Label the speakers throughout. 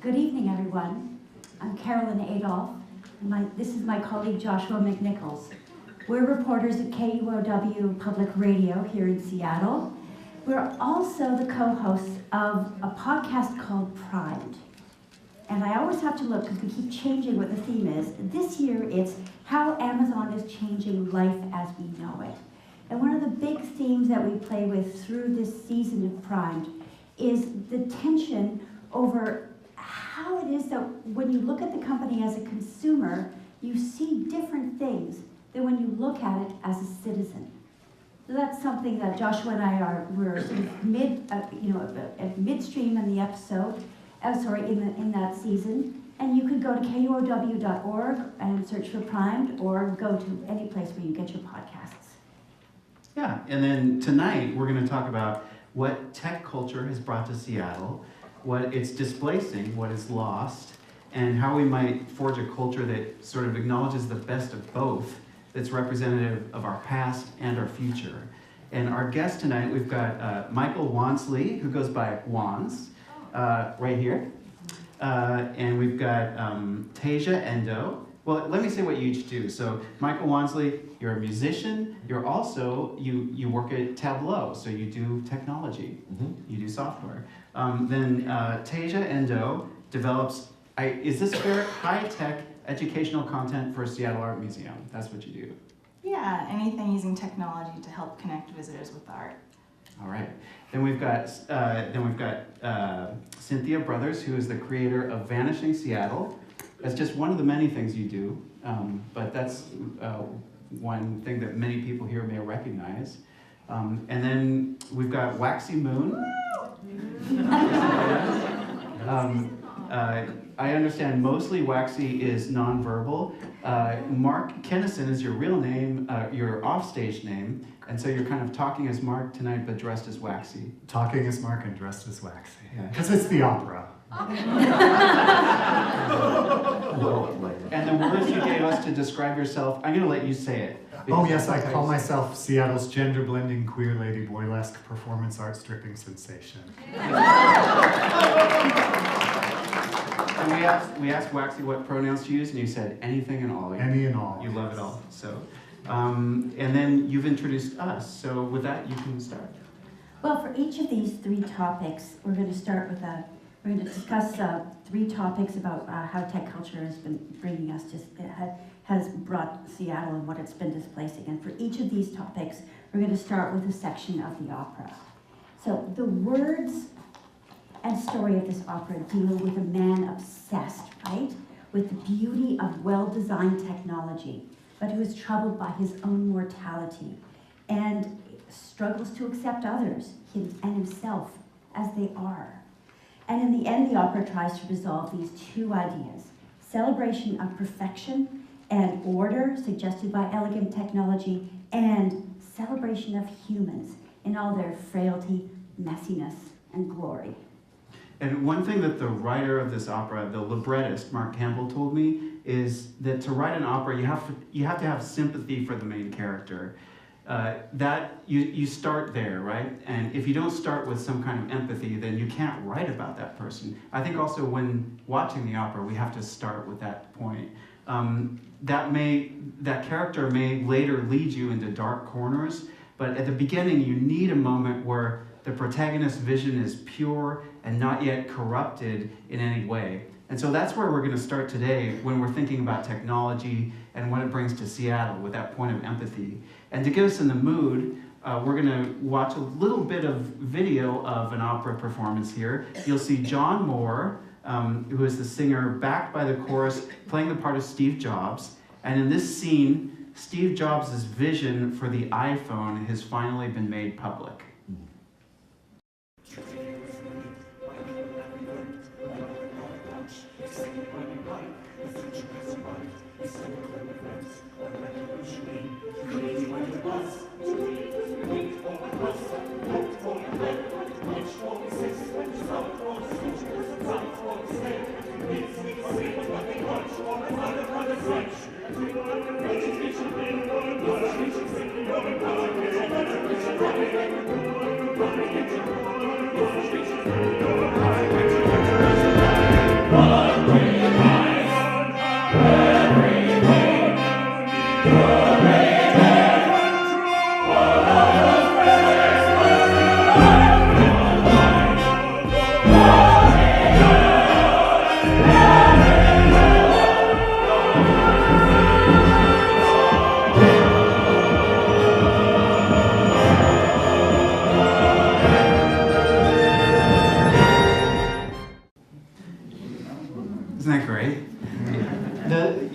Speaker 1: Good evening, everyone. I'm Carolyn Adolph, and this is my colleague Joshua McNichols. We're reporters at KUOW Public Radio here in Seattle. We're also the co-hosts of a podcast called Primed. And I always have to look because we keep changing what the theme is. This year it's how Amazon is changing life as we know it. And one of the big themes that we play with through this season of Primed is the tension over how it is that when you look at the company as a consumer, you see different things than when you look at it as a citizen. So that's something that Joshua and I we're sort of midstream in the episode, in that season. And you could go to KUOW.org and search for Primed, or go to any place where you get your podcasts.
Speaker 2: Yeah, and then tonight we're going to talk about what tech culture has brought to Seattle, what it's displacing, what is lost, and how we might forge a culture that sort of acknowledges the best of both, that's representative of our past and our future. And our guest tonight, we've got Michael Wansley, who goes by Wanz, right here. And we've got Tasia, Endo. Well, let me say what you each do. So, Michael Wansley, you're a musician. You're also, you work at Tableau, so you do technology. Mm-hmm. You do software. Then Tasia Endo develops, is this fair, high-tech educational content for Seattle Art Museum. That's what you do.
Speaker 3: Yeah, anything using technology to help connect visitors with art.
Speaker 2: All right. Then we've got Cynthia Brothers, who is the creator of Vanishing Seattle. That's just one of the many things you do, but that's one thing that many people here may recognize. And then we've got Waxie Moon. I understand mostly Waxie is nonverbal. Mark Kennison is your real name, your offstage name, and so you're kind of talking as Mark tonight, but dressed as Waxie.
Speaker 4: Talking as Mark and dressed as Waxie. Because it's the opera.
Speaker 2: And the words you gave us to describe yourself, I'm going to let you say it.
Speaker 4: Oh yes, I call myself Seattle's gender-blending queer lady burlesque performance art stripping sensation.
Speaker 2: And we asked Waxie what pronouns to use, and you said anything and all.
Speaker 4: Any and all.
Speaker 2: You love it all. So, and then you've introduced us. So with that, you can start.
Speaker 1: Well, for each of these three topics, we're going to start with we're going to discuss three topics about how tech culture has been bringing us has brought Seattle and what it's been displacing. And for each of these topics, we're going to start with a section of the opera. So the words and story of this opera deal with a man obsessed, right, with the beauty of well-designed technology, but who is troubled by his own mortality and struggles to accept others and himself as they are. And in the end, the opera tries to resolve these two ideas: celebration of perfection and order suggested by elegant technology, and celebration of humans in all their frailty, messiness, and glory.
Speaker 2: And one thing that the writer of this opera, the librettist, Mark Campbell, told me is that to write an opera, you have to have sympathy for the main character. That you start there, right? And if you don't start with some kind of empathy, then you can't write about that person. I think also when watching the opera, we have to start with that point. That character may later lead you into dark corners, but at the beginning, you need a moment where the protagonist's vision is pure and not yet corrupted in any way. And so that's where we're going to start today when we're thinking about technology and what it brings to Seattle with that point of empathy. And to get us in the mood, we're going to watch a little bit of video of an opera performance here. You'll see John Moore, who is the singer, backed by the chorus, playing the part of Steve Jobs. And in this scene, Steve Jobs' vision for the iPhone has finally been made public.
Speaker 5: Thank you.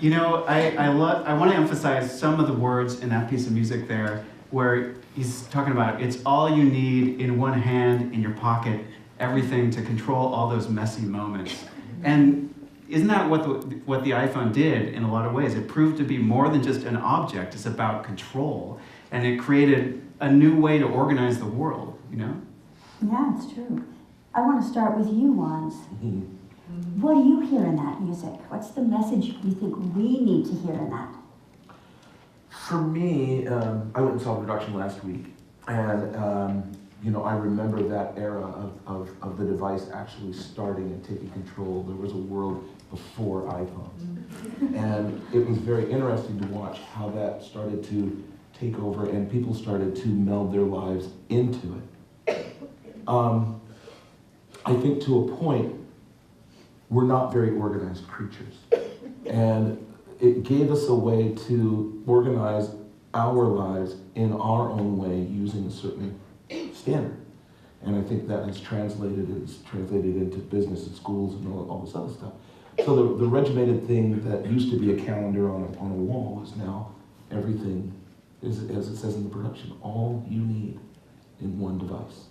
Speaker 2: You know, I want to emphasize some of the words in that piece of music there, where he's talking about it's all you need in one hand, in your pocket, everything to control all those messy moments. And isn't that what the iPhone did in a lot of ways? It proved to be more than just an object. It's about control, and it created a new way to organize the world. You know?
Speaker 1: Yeah, it's true. I want to start with you, Wanz. What do you hear in that music? What's the message you think we need to hear in that?
Speaker 5: For me, I went and saw the production last week, and you know, I remember that era of the device actually starting and taking control. There was a world before iPhones, and it was very interesting to watch how that started to take over, and people started to meld their lives into it. I think to a point, we're not very organized creatures, and it gave us a way to organize our lives in our own way using a certain standard. And I think that is translated into business and schools and all this other stuff. So the regimented thing that used to be a calendar on a wall is now everything, is, as it says in the production, all you need in one device.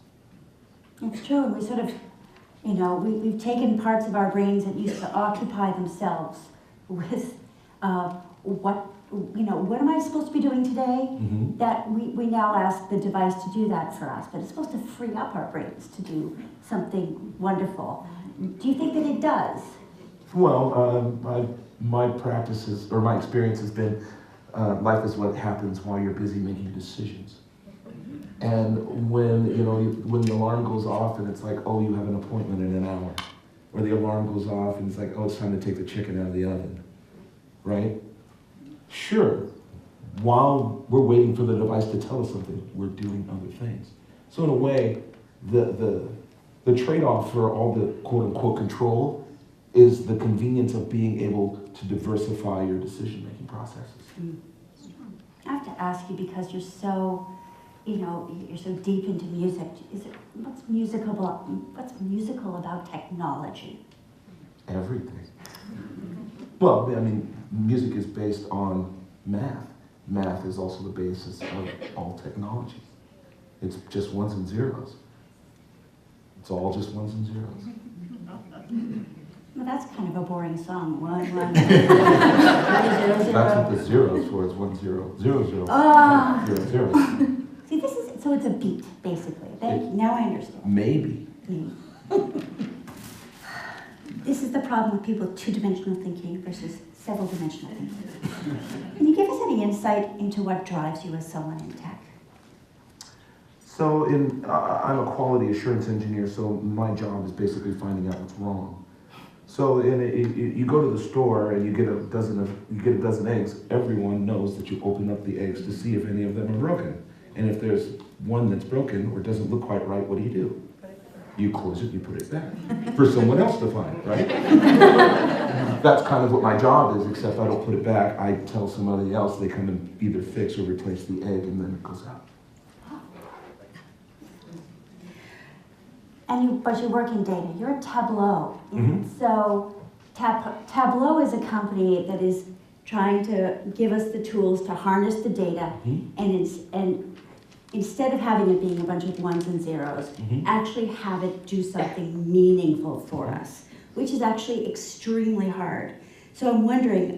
Speaker 1: It's true. We sort of, you know, we've taken parts of our brains that used to occupy themselves with what am I supposed to be doing today?
Speaker 5: Mm-hmm.
Speaker 1: That we now ask the device to do that for us, but it's supposed to free up our brains to do something wonderful. Do you think that it does?
Speaker 5: Well, my practices, or my experience has been, life is what happens while you're busy making decisions. And when the alarm goes off and it's like, oh, you have an appointment in an hour, or the alarm goes off and it's like, oh, it's time to take the chicken out of the oven, right? Sure, while we're waiting for the device to tell us something, we're doing other things. So in a way, the trade-off for all the quote-unquote control is the convenience of being able to diversify your decision-making processes.
Speaker 1: I have to ask you, because you're so, you're so deep into music. What's musical about technology?
Speaker 5: Everything. Well, I mean, music is based on math. Math is also the basis of all technology. It's just ones and zeros. It's all just ones and zeros.
Speaker 1: Well, that's kind of a boring song. 1, 1, 0, 0, 0.
Speaker 5: That's what the zero is for. It's 1, 0, 0, 0, 0, 0.
Speaker 1: See, so it's a beat, basically. Thank you. Now I understand.
Speaker 5: Maybe.
Speaker 1: This is the problem with people with two-dimensional thinking versus several-dimensional thinking. Can you give us any insight into what drives you as someone in tech?
Speaker 5: So I'm a quality assurance engineer, so my job is basically finding out what's wrong. So you go to the store and you get a dozen eggs. Everyone knows that you open up the eggs to see if any of them are broken. And if there's one that's broken or doesn't look quite right, what do? You close it, you put it back for someone else to find, right? That's kind of what my job is, except I don't put it back. I tell somebody else, they come and either fix or replace the egg, and then it goes out.
Speaker 1: But you work in data. You're at Tableau.
Speaker 5: Mm-hmm.
Speaker 1: So Tableau is a company that is trying to give us the tools to harness the data, and instead of having it being a bunch of ones and zeros, actually have it do something meaningful for us, which is actually extremely hard. So I'm wondering,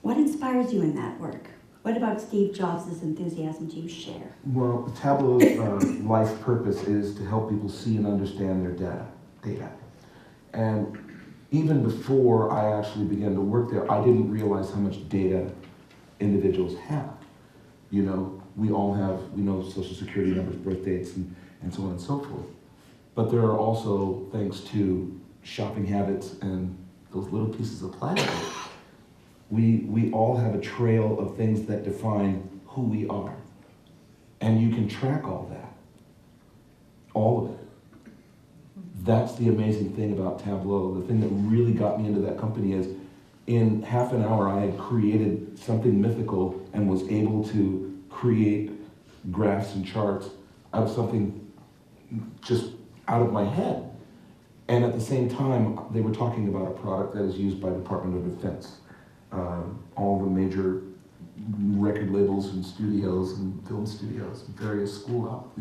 Speaker 1: what inspires you in that work? What about Steve Jobs' enthusiasm do you share?
Speaker 5: Well, Tableau's life purpose is to help people see and understand their data. And even before I actually began to work there, I didn't realize how much data individuals have. You know, we know social security numbers, birth dates, and so on and so forth. But there are also, thanks to shopping habits and those little pieces of plastic, we all have a trail of things that define who we are. And you can track all that. All of it. That's the amazing thing about Tableau. The thing that really got me into that company is in half an hour I had created something mythical and was able to create graphs and charts out of something just out of my head. And at the same time, they were talking about a product that is used by Department of Defense. All the major record labels and studios and film studios and various school,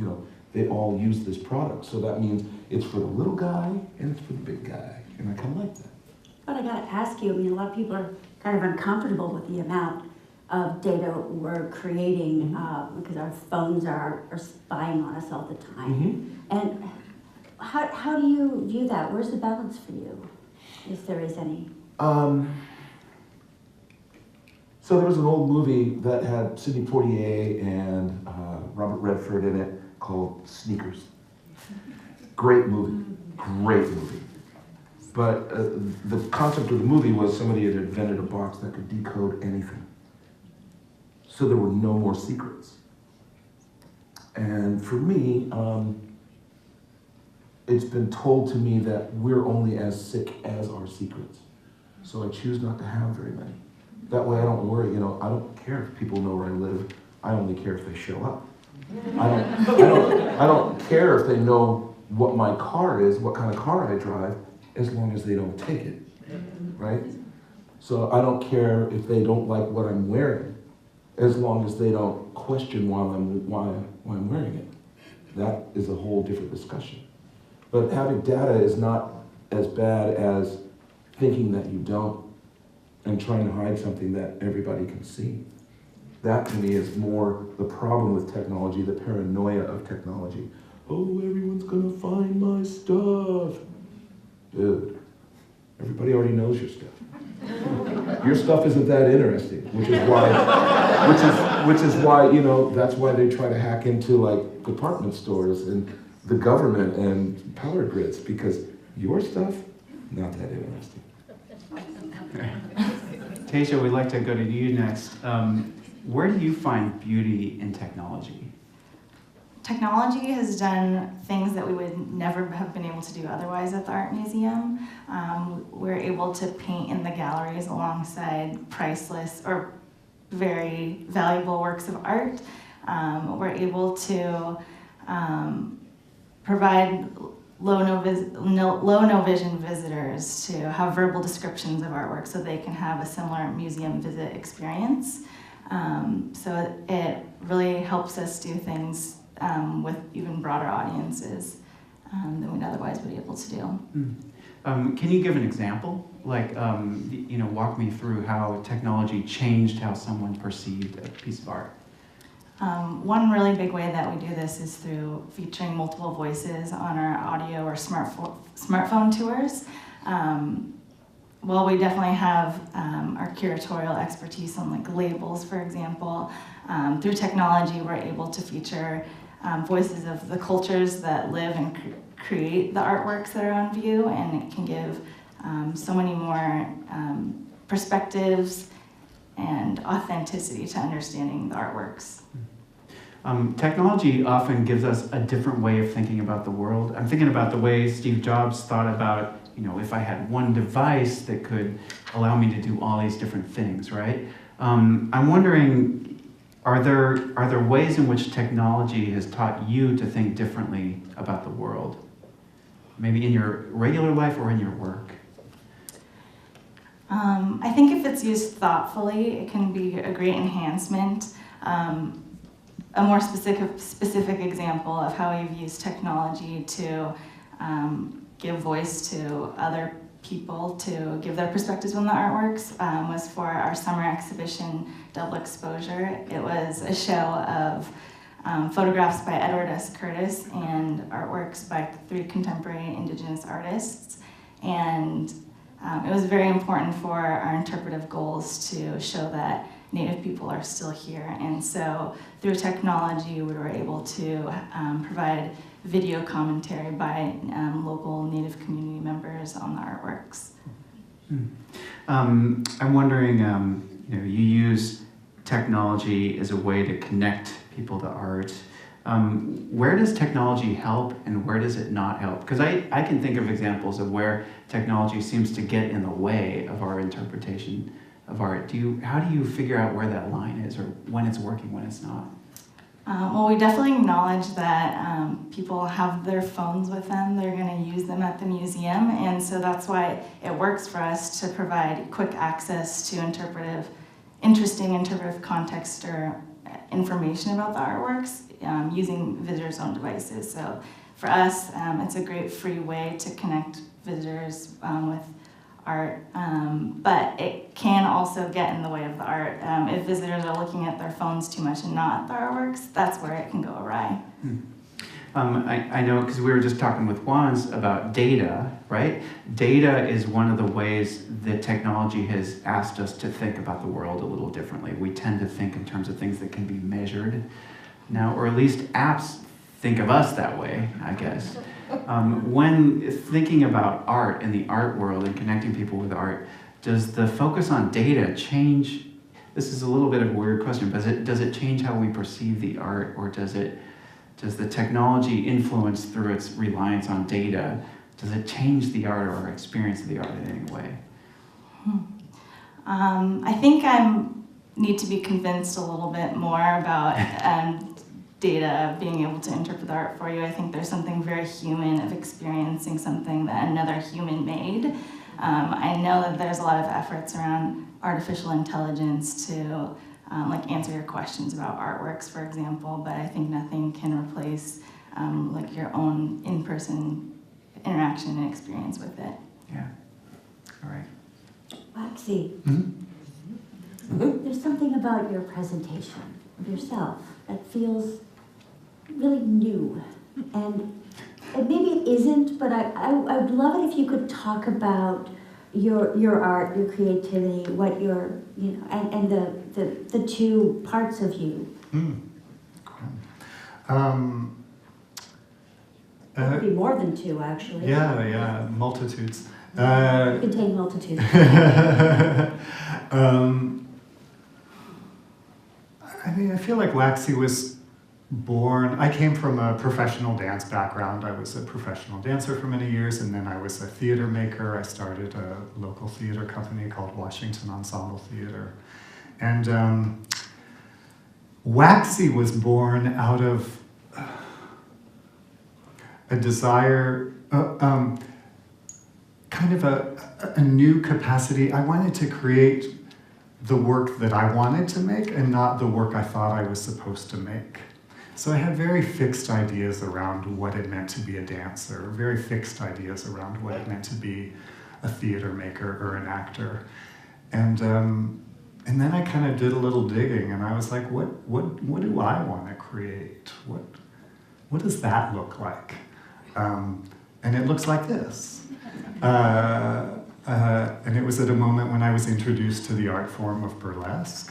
Speaker 5: they all use this product. So that means it's for the little guy and it's for the big guy. And I kind of like that.
Speaker 1: But I gotta ask you, I mean, a lot of people are kind of uncomfortable with the amount of data we're creating because our phones are spying on us all the time. And how do you view that? Where's the balance for you, if there is any?
Speaker 5: So there was an old movie that had Sidney Poitier and Robert Redford in it called Sneakers. Great movie, great movie. But the concept of the movie was somebody had invented a box that could decode anything. So there were no more secrets. And for me, it's been told to me that we're only as sick as our secrets. So I choose not to have very many. That way I don't worry, I don't care if people know where I live. I only care if they show up. I don't care if they know what my car is, what kind of car I drive, as long as they don't take it, right? So I don't care if they don't like what I'm wearing, as long as they don't question why I'm wearing it. That is a whole different discussion. But having data is not as bad as thinking that you don't and trying to hide something that everybody can see. That to me is more the problem with technology, the paranoia of technology. Oh, everyone's gonna find my stuff. Dude, everybody already knows your stuff. Your stuff isn't that interesting, which is why, that's why they try to hack into like department stores and the government and power grids, because your stuff, not that interesting.
Speaker 2: Tasia, we'd like to go to you next. Where do you find beauty in technology?
Speaker 3: Technology has done things that we would never have been able to do otherwise at the Art Museum. We're able to paint in the galleries alongside priceless or very valuable works of art. We're able to provide low no vision visitors to have verbal descriptions of artwork so they can have a similar museum visit experience. So it really helps us do things with even broader audiences than we'd otherwise be able to do.
Speaker 2: Can you give an example? Like, walk me through how technology changed how someone perceived a piece of art.
Speaker 3: One really big way that we do this is through featuring multiple voices on our audio or smartphone tours. Well, we definitely have our curatorial expertise on like labels, for example. Through technology, we're able to feature voices of the cultures that live and create the artworks that are on view, and it can give so many more perspectives and authenticity to understanding the artworks.
Speaker 2: Technology often gives us a different way of thinking about the world. I'm thinking about the way Steve Jobs thought about, if I had one device that could allow me to do all these different things, right? I'm wondering, are there ways in which technology has taught you to think differently about the world? Maybe in your regular life or in your work?
Speaker 3: I think if it's used thoughtfully, it can be a great enhancement. A more specific example of how we've used technology to give voice to other people to give their perspectives on the artworks was for our summer exhibition, Double Exposure. It was a show of photographs by Edward S. Curtis and artworks by 3 contemporary Indigenous artists. And it was very important for our interpretive goals to show that Native people are still here. And so through technology, we were able to provide video commentary by local Native community members on the artworks.
Speaker 2: I'm wondering, you use technology as a way to connect people to art. Where does technology help and where does it not help? Because I can think of examples of where technology seems to get in the way of our interpretation of art. How do you figure out where that line is, or when it's working, when it's not?
Speaker 3: Well, we definitely acknowledge that people have their phones with them. They're going to use them at the museum, and so that's why it works for us to provide quick access to interesting interpretive context or information about the artworks using visitors' own devices. So for us, it's a great free way to connect visitors with art, but it can also get in the way of the art. If visitors are looking at their phones too much and not at the artworks, that's where it can go awry.
Speaker 2: I know, because we were just talking with Wanz about data, right? Data is one of the ways that technology has asked us to think about the world a little differently. We tend to think in terms of things that can be measured now, or at least apps think of us that way, I guess. When thinking about art and the art world and connecting people with art, does the focus on data change? This is a little bit of a weird question, but does it change how we perceive the art, or does the technology influence through its reliance on data, does it change the art or our experience of the art in any way?
Speaker 3: I think I need to be convinced a little bit more about data being able to interpret the art for you. I think there's something very human of experiencing something that another human made. I know that there's a lot of efforts around artificial intelligence to like answer your questions about artworks, for example, but I think nothing can replace like your own in-person interaction and experience with it.
Speaker 2: Yeah. All right.
Speaker 1: Waxie,
Speaker 5: Mm-hmm.
Speaker 1: there's something about your presentation of yourself that feels really new, and maybe it isn't, but I would love it if you could talk about your art, your creativity, what your, you know, and the two parts of you. It could be more than two, actually.
Speaker 4: Yeah, multitudes.
Speaker 1: Contain multitudes.
Speaker 4: I mean, I feel like Waxie was born, I came from a professional dance background. I was a professional dancer for many years, and then I was a theater maker. I started a local theater company called Washington Ensemble Theater. And Waxie was born out of a desire, kind of a new capacity. I wanted to create the work that I wanted to make and not the work I thought I was supposed to make. So I had very fixed ideas around what it meant to be a dancer, very fixed ideas around what it meant to be a theater maker or an actor. And then I kind of did a little digging, and I was like, what do I want to create? What does that look like? And it looks like this. And it was at a moment when I was introduced to the art form of burlesque.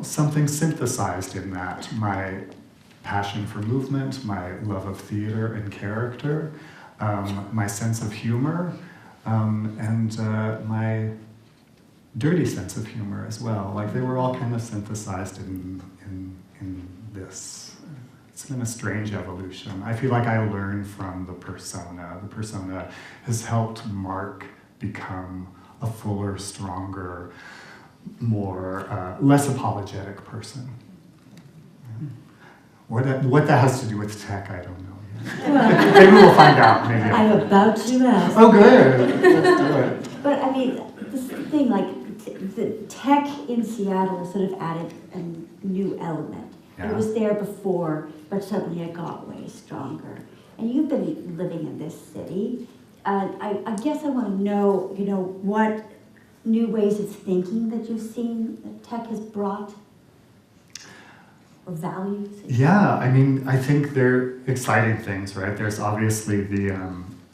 Speaker 4: Something synthesized in that, my passion for movement, my love of theater and character, my sense of humor, and my dirty sense of humor as well. Like, they were all kind of synthesized in this. It's been a strange evolution. I feel like I learned from the persona. The persona has helped Mark become a fuller, stronger, more, less apologetic person. What that has to do with tech, I don't know yet.
Speaker 1: Well,
Speaker 4: Maybe we'll find out. Maybe.
Speaker 1: I'm about to ask.
Speaker 4: Oh, good. Let's do it.
Speaker 1: But I mean, this thing, like, the tech in Seattle has sort of added a new element.
Speaker 4: Yeah.
Speaker 1: It was there before, but suddenly it got way stronger. And you've been living in this city. I guess I want to know, you know, what new ways of thinking that you've seen that tech has brought, or values.
Speaker 4: Yeah, I mean, I think they're exciting things, right? There's obviously the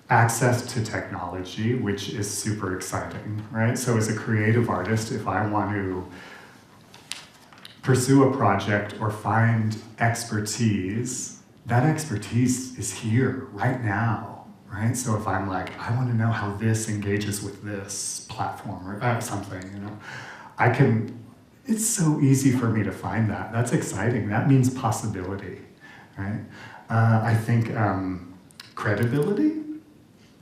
Speaker 4: access to technology, which is super exciting, right? So as a creative artist, if I want to pursue a project or find expertise, that expertise is here right now, right? So if I'm like, I want to know how this engages with this platform or something, you know, it's so easy for me to find that. That's exciting. That means possibility, right? I think credibility.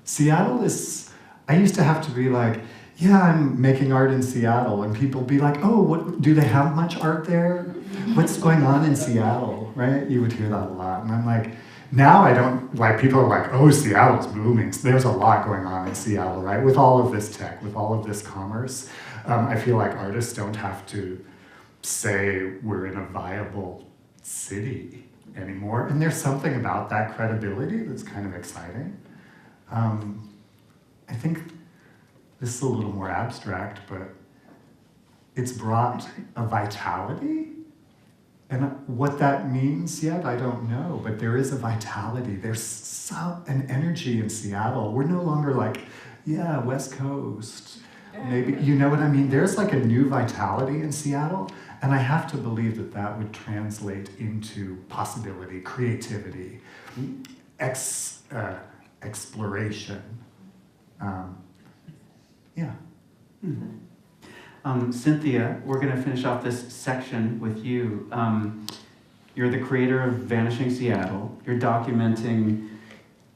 Speaker 4: Seattle is, I used to have to be like, yeah, I'm making art in Seattle, and people be like, oh, what, do they have much art there? What's going on in Seattle, right? You would hear that a lot, and I'm like, now I don't, like, people are like, oh, Seattle's booming. There's a lot going on in Seattle, right? With all of this tech, with all of this commerce, I feel like artists don't have to say we're in a viable city anymore, and there's something about that credibility that's kind of exciting. I think this is a little more abstract, but it's brought a vitality, and what that means yet, I don't know, but there is a vitality. There's an energy in Seattle. We're no longer like, yeah, West Coast, maybe, you know what I mean? There's like a new vitality in Seattle, and I have to believe that that would translate into possibility, creativity, exploration. Yeah.
Speaker 2: Cynthia, we're going to finish off this section with you. You're the creator of Vanishing Seattle. You're documenting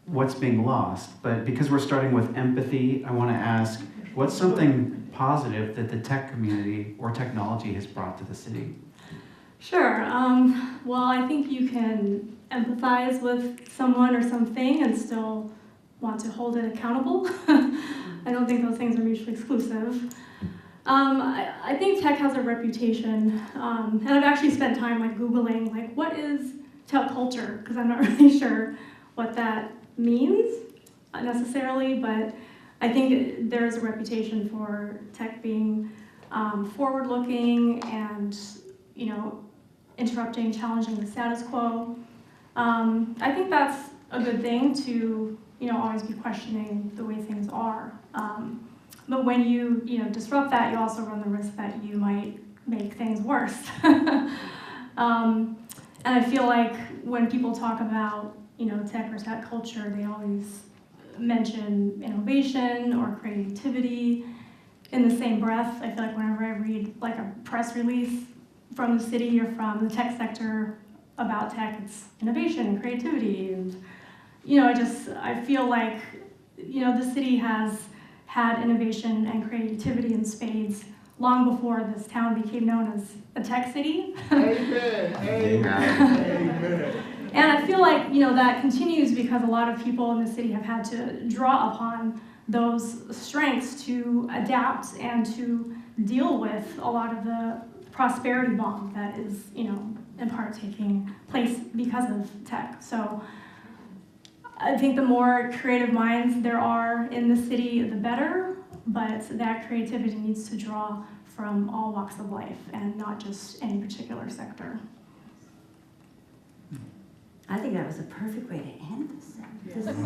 Speaker 2: what's being lost. But because we're starting with empathy, I want to ask, what's something positive that the tech community or technology has brought to the city?
Speaker 6: Sure. Well, I think you can empathize with someone or something and still want to hold it accountable. I don't think those things are mutually exclusive. I think tech has a reputation, and I've actually spent time like Googling, like, what is tech culture? Because I'm not really sure what that means necessarily, but I think there's a reputation for tech being forward-looking and, you know, interrupting, challenging the status quo. I think that's a good thing to, you know, always be questioning the way things are. But when you disrupt that, you also run the risk that you might make things worse. And I feel like when people talk about, you know, tech or tech culture, they always mention innovation or creativity in the same breath. I feel like whenever I read like a press release from the city or from the tech sector about tech, it's innovation and creativity. And, you know, I feel like, you know, the city has had innovation and creativity in spades long before this town became known as a tech city.
Speaker 7: Amen. Amen.
Speaker 6: And I feel like, you know, that continues because a lot of people in the city have had to draw upon those strengths to adapt and to deal with a lot of the prosperity bomb that is, you know, in part taking place because of tech. So I think the more creative minds there are in the city, the better, but that creativity needs to draw from all walks of life and not just any particular sector.
Speaker 1: I think that was a perfect way to end this. That's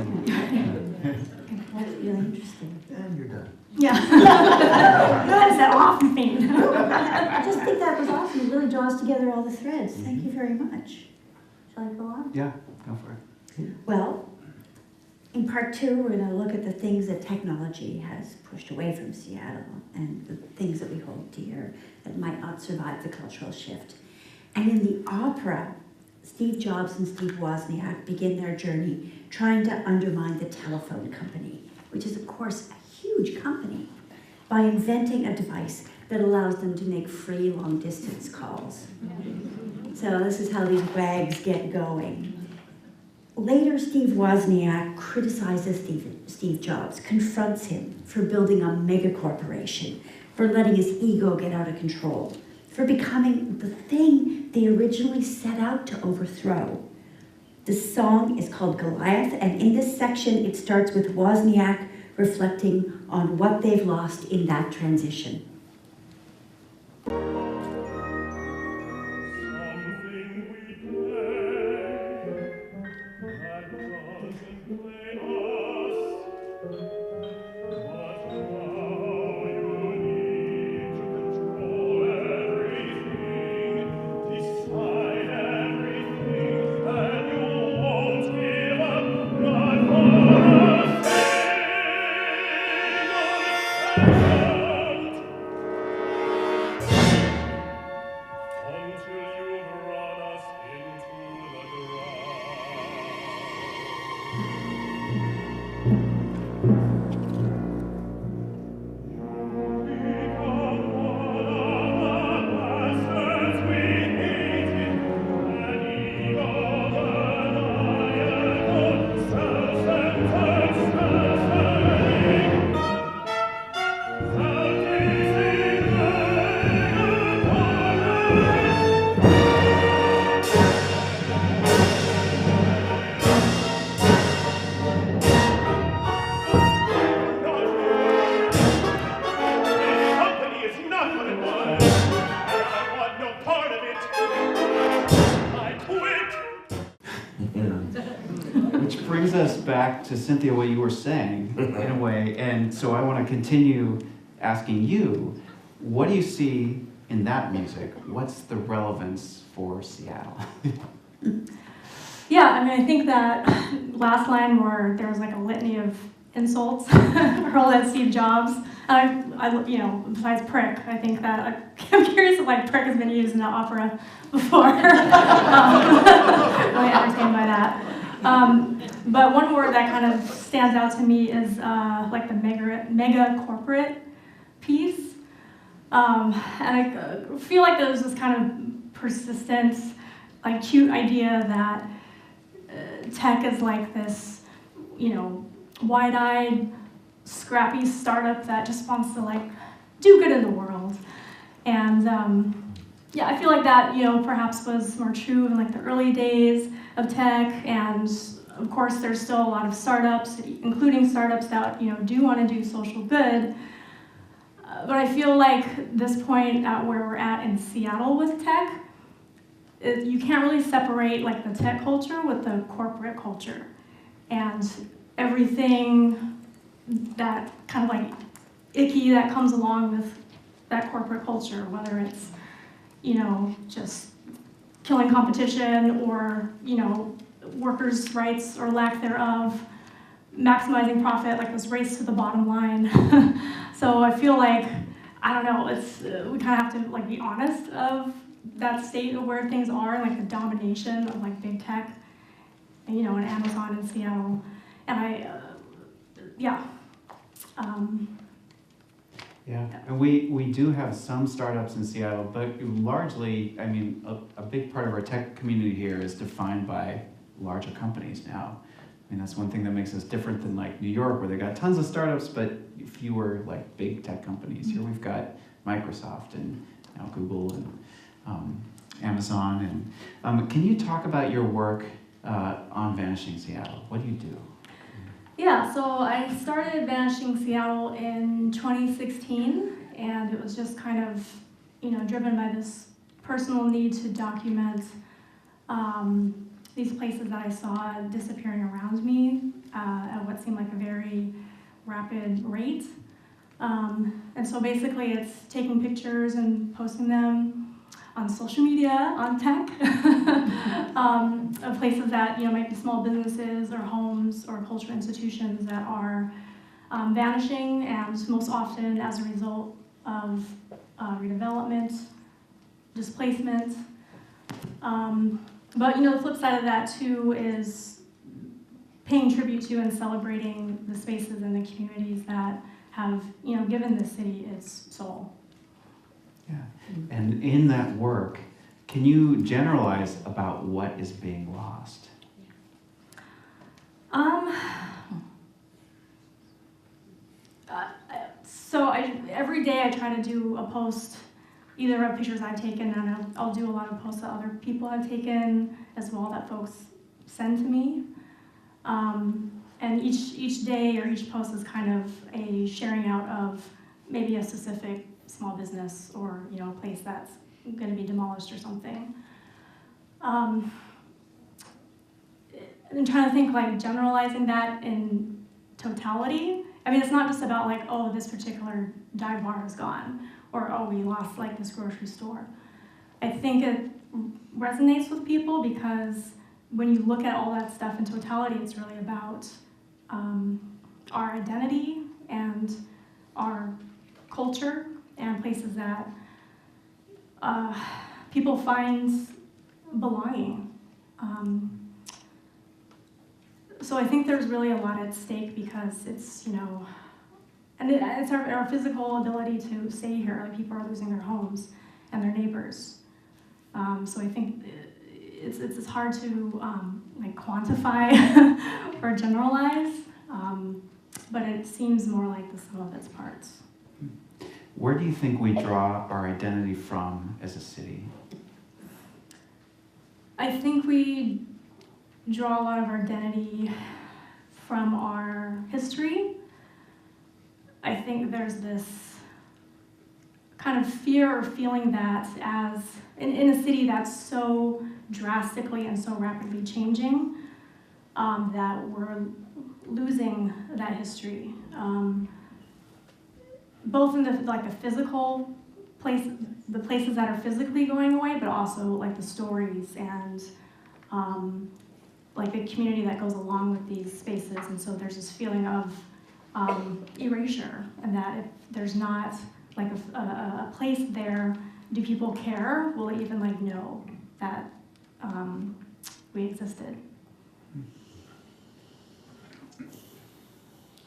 Speaker 1: really interesting.
Speaker 7: And you're done.
Speaker 6: Yeah. That's that off thing.
Speaker 1: I just think that was awesome. It really draws together all the threads. Thank you very much. Shall I go on?
Speaker 2: Yeah, go for it.
Speaker 1: Well, in part two, we're going to look at the things that technology has pushed away from Seattle and the things that we hold dear that might not survive the cultural shift. And in the opera, Steve Jobs and Steve Wozniak begin their journey trying to undermine the telephone company, which is, of course, a huge company, by inventing a device that allows them to make free long-distance calls. So this is how these wags get going. Later, Steve Wozniak criticizes Steve Jobs, confronts him for building a megacorporation, for letting his ego get out of control, for becoming the thing they originally set out to overthrow. The song is called Goliath, and in this section, it starts with Wozniak reflecting on what they've lost in that transition.
Speaker 2: brings us back to, Cynthia, what you were saying, in a way. And so I want to continue asking you, what do you see in that music? What's the relevance for Seattle?
Speaker 6: Yeah, I mean, I think that last line where there was like a litany of insults hurled at Steve Jobs, you know, besides prick, I think that, I'm curious if like prick has been used in the opera before. Really entertained by that. But one word that kind of stands out to me is like the mega corporate piece. And I feel like there's this kind of persistent, like cute idea that tech is like this, you know, wide-eyed, scrappy startup that just wants to like do good in the world. And yeah, I feel like that, you know, perhaps was more true in like the early days of tech. And of course, there's still a lot of startups, including startups that, you know, do want to do social good. But I feel like this point at where we're at in Seattle with tech, you can't really separate like the tech culture with the corporate culture. And everything that kind of like icky that comes along with that corporate culture, whether it's, you know, just killing competition or, you know, workers' rights or lack thereof, maximizing profit, like this race to the bottom line. So I feel like, I don't know, it's we kind of have to like be honest of that state of where things are, like the domination of like big tech, and, you know, and Amazon in Seattle. And yeah.
Speaker 2: Yeah, and we do have some startups in Seattle, but largely, I mean, a big part of our tech community here is defined by larger companies now. I mean, that's one thing that makes us different than like New York, where they got tons of startups, but fewer like big tech companies. Here we've got Microsoft and now Google and Amazon. And can you talk about your work on Vanishing Seattle? What do you do?
Speaker 6: Yeah, so I started Vanishing Seattle in 2016, and it was just kind of, you know, driven by this personal need to document these places that I saw disappearing around me at what seemed like a very rapid rate. And so basically it's taking pictures and posting them on social media, on tech, of places that, you know, might be small businesses or homes or cultural institutions that are vanishing, and most often as a result of redevelopment, displacement. But, you know, the flip side of that too is paying tribute to and celebrating the spaces and the communities that have, you know, given this city its soul.
Speaker 2: Yeah, and in that work, can you generalize about what is being lost?
Speaker 6: So every day I try to do a post, either of pictures I've taken, and I'll do a lot of posts that other people have taken as well that folks send to me. And each day or each post is kind of a sharing out of maybe a specific small business or, you know, a place that's going to be demolished or something. I'm trying to think like generalizing that in totality. I mean, it's not just about like, oh, this particular dive bar is gone, or oh, we lost like this grocery store. I think it resonates with people because when you look at all that stuff in totality, it's really about our identity and our culture and places that people find belonging. So I think there's really a lot at stake because it's, you know, and it's our physical ability to stay here. Like people are losing their homes and their neighbors. So I think it's hard to like quantify or generalize, but it seems more like the sum of its parts.
Speaker 2: Where do you think we draw our identity from as a city?
Speaker 6: I think we draw a lot of our identity from our history. I think there's this kind of fear or feeling that as in a city that's so drastically and so rapidly changing, that we're losing that history, both in the physical place, the places that are physically going away, but also like the stories and like the community that goes along with these spaces. And so there's this feeling of erasure, and that if there's not like a place there, do people care? Will they even like know that we existed?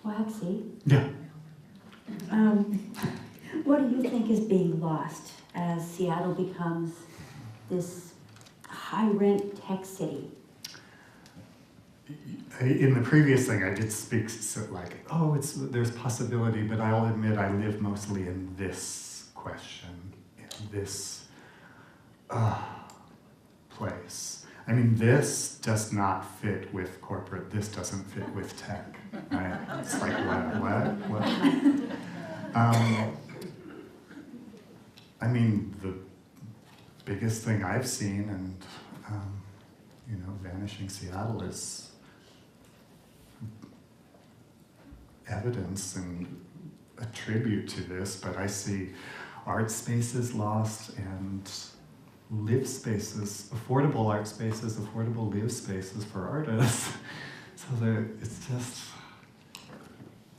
Speaker 1: Waxie,
Speaker 4: Yeah.
Speaker 1: what do you think is being lost as Seattle becomes this high-rent tech city?
Speaker 4: In the previous thing, I did speak like, oh, there's possibility, but I'll admit I live mostly in this question, in this place. I mean, this does not fit with corporate. This doesn't fit with tech, right? It's like what? I mean, the biggest thing I've seen, and Vanishing Seattle is evidence and a tribute to this, but I see art spaces lost and live spaces, affordable art spaces, affordable live spaces for artists. So it's just,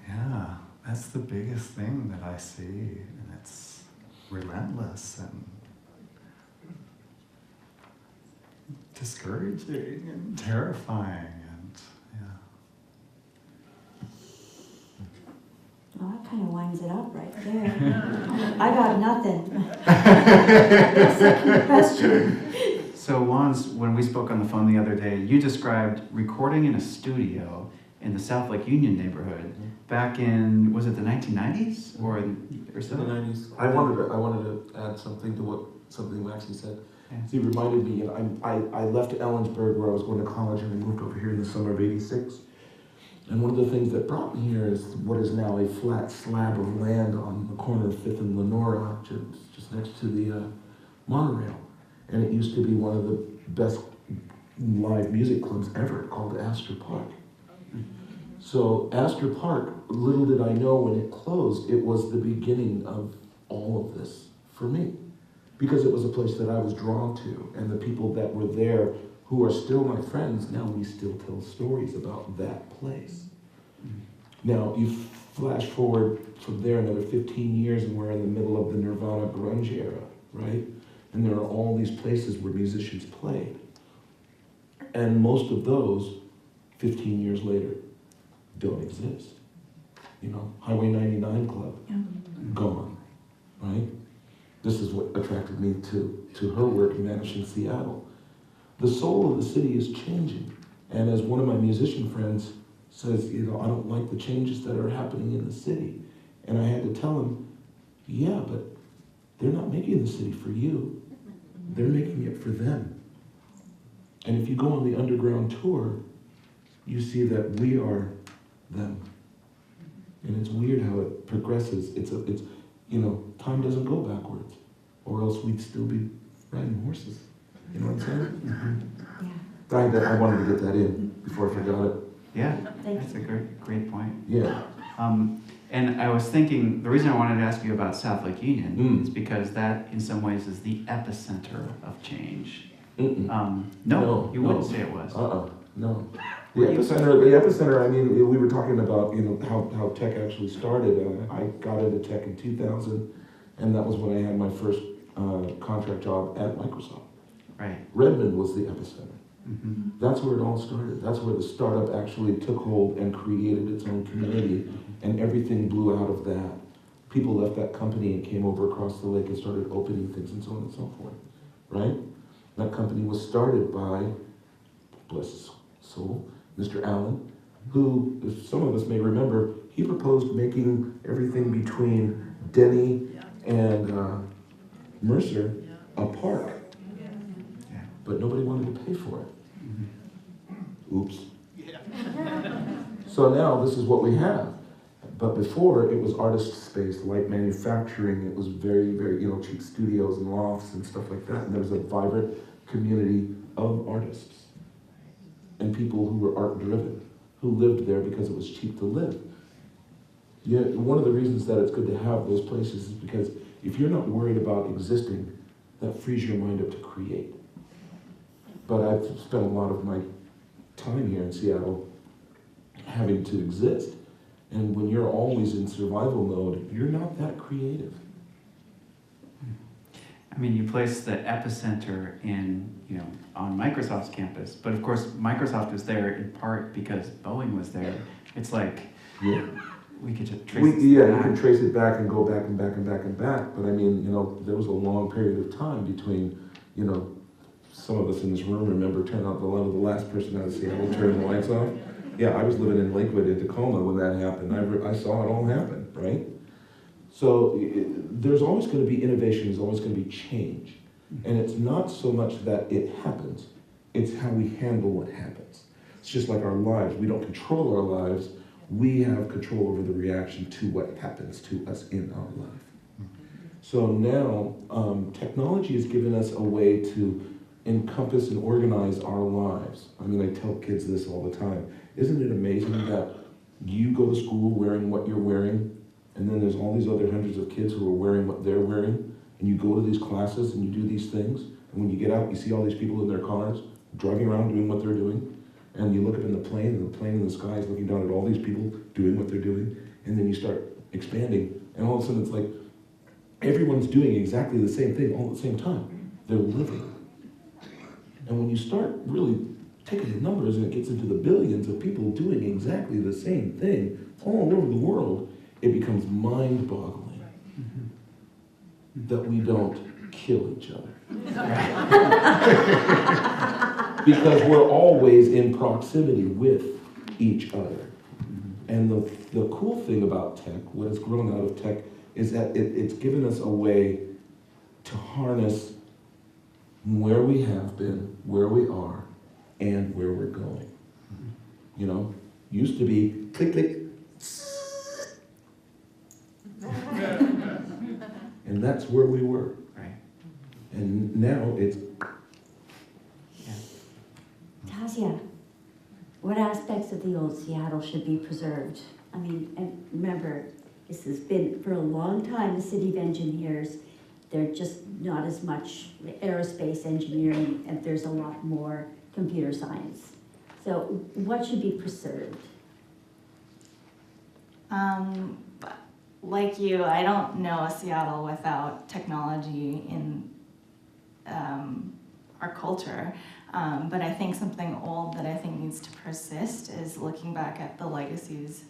Speaker 4: yeah, that's the biggest thing that I see, and it's relentless and discouraging and terrifying.
Speaker 1: Well, that kind of winds it up right there. I got nothing. Second question.
Speaker 2: So Wanz, when we spoke on the phone the other day, you described recording in a studio in the South Lake Union neighborhood back in, was it the 1990s or so?
Speaker 5: In the 90s. I wanted to add something to something Waxie said.
Speaker 2: Yeah.
Speaker 5: He reminded me, I left Ellensburg where I was going to college, and I moved over here in the summer of '86. And one of the things that brought me here is what is now a flat slab of land on the corner of 5th and Lenora, just next to the monorail. And it used to be one of the best live music clubs ever, called Astor Park. So Astor Park, little did I know when it closed, it was the beginning of all of this for me. Because it was a place that I was drawn to, and the people that were there who are still my friends, now we still tell stories about that place. Now, you flash forward from there another 15 years and we're in the middle of the Nirvana grunge era, right? And there are all these places where musicians played. And most of those, 15 years later, don't exist. Highway 99 Club, gone, right? This is what attracted me to her work in Vanishing Seattle. The soul of the city is changing. And as one of my musician friends says, I don't like the changes that are happening in the city. And I had to tell him, yeah, but they're not making the city for you. They're making it for them. And if you go on the underground tour, you see that we are them. And it's weird how it progresses. It's time doesn't go backwards, or else we'd still be riding horses. You know what I'm saying?
Speaker 1: Yeah.
Speaker 5: I wanted to get that in before I forgot it.
Speaker 2: Yeah, that's a great point.
Speaker 5: Yeah.
Speaker 2: And I was thinking, the reason I wanted to ask you about South Lake Union is because that, in some ways, is the epicenter of change. No, you wouldn't say it was.
Speaker 5: No. The epicenter, I mean, we were talking about, how tech actually started. I got into tech in 2000, and that was when I had my first contract job at Microsoft.
Speaker 2: Right.
Speaker 5: Redmond was the epicenter.
Speaker 2: Mm-hmm.
Speaker 5: That's where it all started. That's where the startup actually took hold and created its own community, and everything blew out of that. People left that company and came over across the lake and started opening things and so on and so forth, right? That company was started by, bless his soul, Mr. Allen, who, if some of us may remember, he proposed making everything between Denny and Mercer a park. But nobody wanted to pay for it. Oops. So now this is what we have. But before, it was artist space, light manufacturing. It was very, very, cheap studios and lofts and stuff like that. And there was a vibrant community of artists. and people who were art-driven, who lived there because it was cheap to live. Yeah, one of the reasons that it's good to have those places is because if you're not worried about existing, that frees your mind up to create. But I've spent a lot of my time here in Seattle having to exist. And when you're always in survival mode, you're not that creative.
Speaker 2: I mean, you place the epicenter on Microsoft's campus, but of course Microsoft was there in part because Boeing was there. It's like,
Speaker 5: yeah.
Speaker 2: We could just trace it
Speaker 5: you
Speaker 2: back.
Speaker 5: can trace it back and go back and back and back and back. But I mean, there was a long period of time between, some of us in this room remember turning out one of the last person out of Seattle turning the lights off. Yeah, I was living in Lakewood in Tacoma when that happened. I saw it all happen, right? So there's always going to be innovation, there's always going to be change. And it's not so much that it happens, it's how we handle what happens. It's just like our lives. We don't control our lives, we have control over the reaction to what happens to us in our life. So now, technology has given us a way to encompass and organize our lives. I mean, I tell kids this all the time. Isn't it amazing that you go to school wearing what you're wearing, and then there's all these other hundreds of kids who are wearing what they're wearing, and you go to these classes and you do these things, and when you get out, you see all these people in their cars, driving around doing what they're doing, and you look up in the plane, and the plane in the sky is looking down at all these people doing what they're doing, and then you start expanding, and all of a sudden it's like, everyone's doing exactly the same thing all at the same time. They're living. And when you start really taking the numbers and it gets into the billions of people doing exactly the same thing all over the world, it becomes mind-boggling that we don't kill each other. Because we're always in proximity with each other. And the cool thing about tech, what has grown out of tech, is that it's given us a way to harness where we have been, where we are, and where we're going. Used to be click, click, and that's where we were.
Speaker 2: Right.
Speaker 5: And now it's...
Speaker 1: Tasia, what aspects of the old Seattle should be preserved? I mean, and remember, this has been for a long time the city of engineers. They're just not as much aerospace engineering, and there's a lot more computer science. So what should be preserved?
Speaker 3: Like you, I don't know a Seattle without technology in our culture. But I think something old that I think needs to persist is looking back at the legacies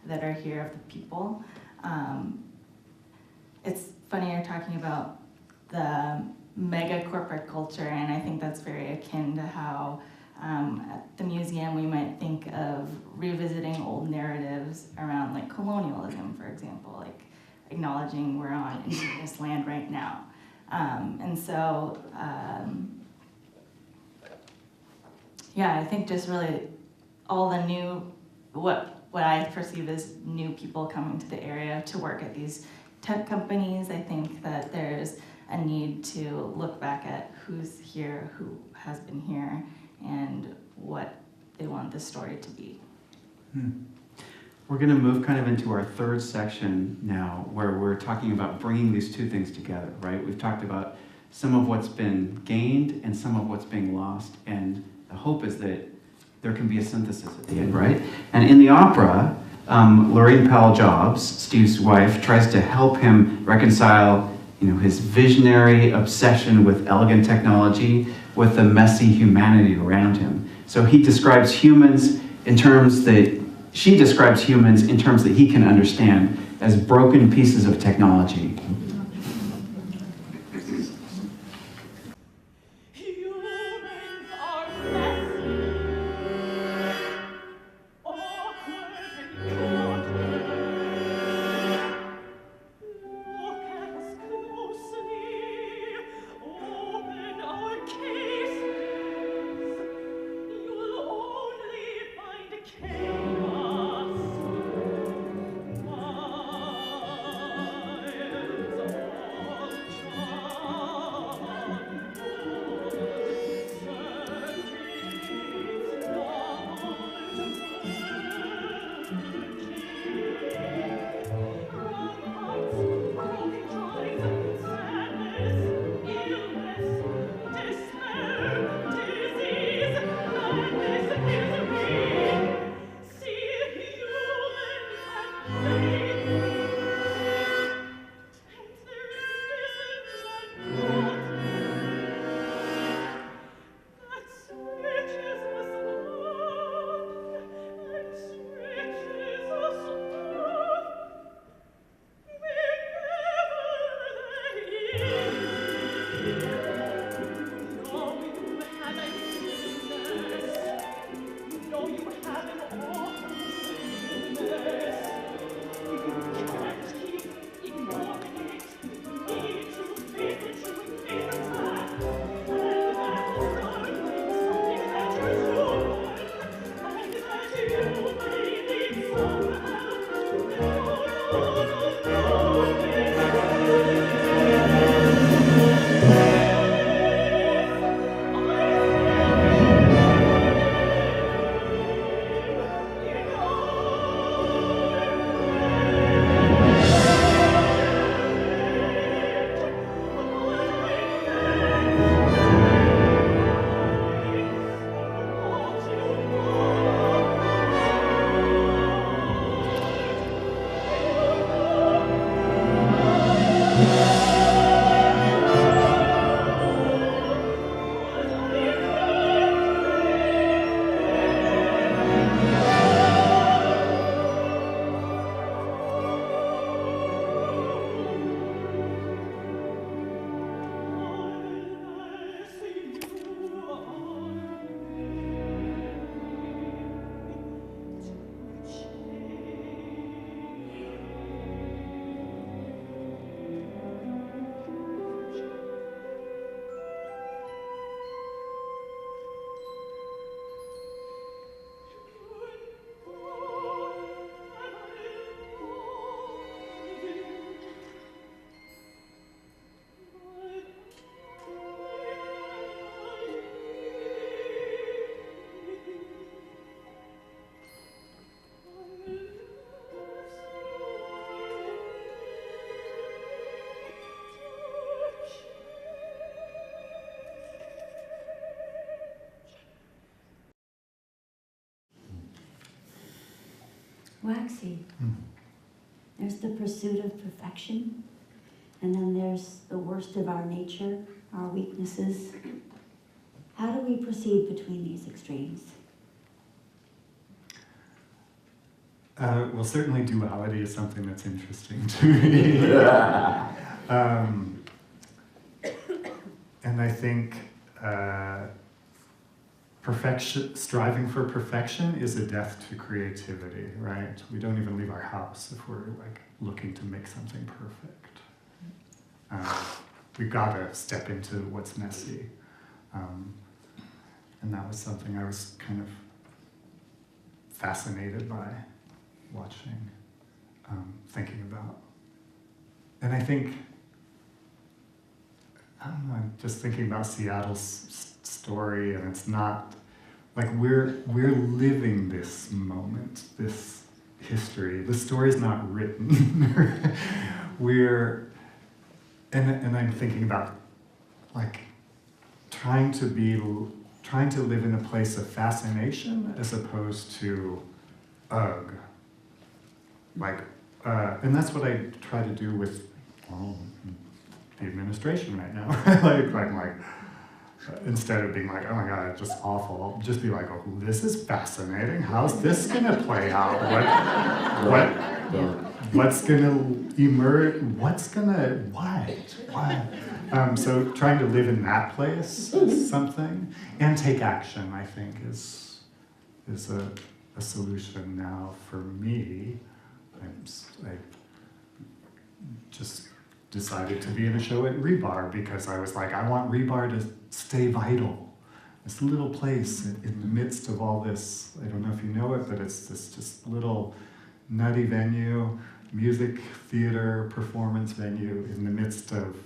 Speaker 3: that are here of the people. It's funny you're talking about the mega corporate culture, and I think that's very akin to how at the museum we might think of revisiting old narratives around like colonialism, for example, like acknowledging we're on indigenous land right now. And so, yeah, I think just really all the new, what I perceive as new people coming to the area to work at these tech companies, I think that there's a need to look back at who's here, who has been here, and what they want the story to be.
Speaker 2: We're going to move kind of into our third section now, where we're talking about bringing these two things together, right? We've talked about some of what's been gained and some of what's being lost, and the hope is that there can be a synthesis at the end, right? And in the opera, Lorraine Powell-Jobs, Steve's wife, tries to help him reconcile, his visionary obsession with elegant technology with the messy humanity around him. So he describes humans in terms that she describes humans in terms that he can understand as broken pieces of technology.
Speaker 1: Waxie,
Speaker 4: Mm.
Speaker 1: there's the pursuit of perfection, and then there's the worst of our nature, our weaknesses. How do we proceed between these extremes?
Speaker 4: Well, certainly duality is something that's interesting to me. And I think striving for perfection is a death to creativity, right? We don't even leave our house if we're like looking to make something perfect. We gotta step into what's messy. And that was something I was kind of fascinated by watching, thinking about. And I think, I don't know, I'm just thinking about Seattle's story, and it's not, like we're living this moment, this history. The story's not written. And I'm thinking about like trying to live in a place of fascination as opposed to ugh. And that's what I try to do with the administration right now. like instead of being like, oh my God, it's just awful, just be like, oh, this is fascinating. How's this gonna play out? What's gonna emerge? What? So trying to live in that place is something, and take action, I think, is a solution now for me. I just decided to be in a show at Rebar because I was like, I want Rebar to stay vital. This little place in the midst of all this, I don't know if you know it, but it's this just little nutty venue, music, theater, performance venue in the midst of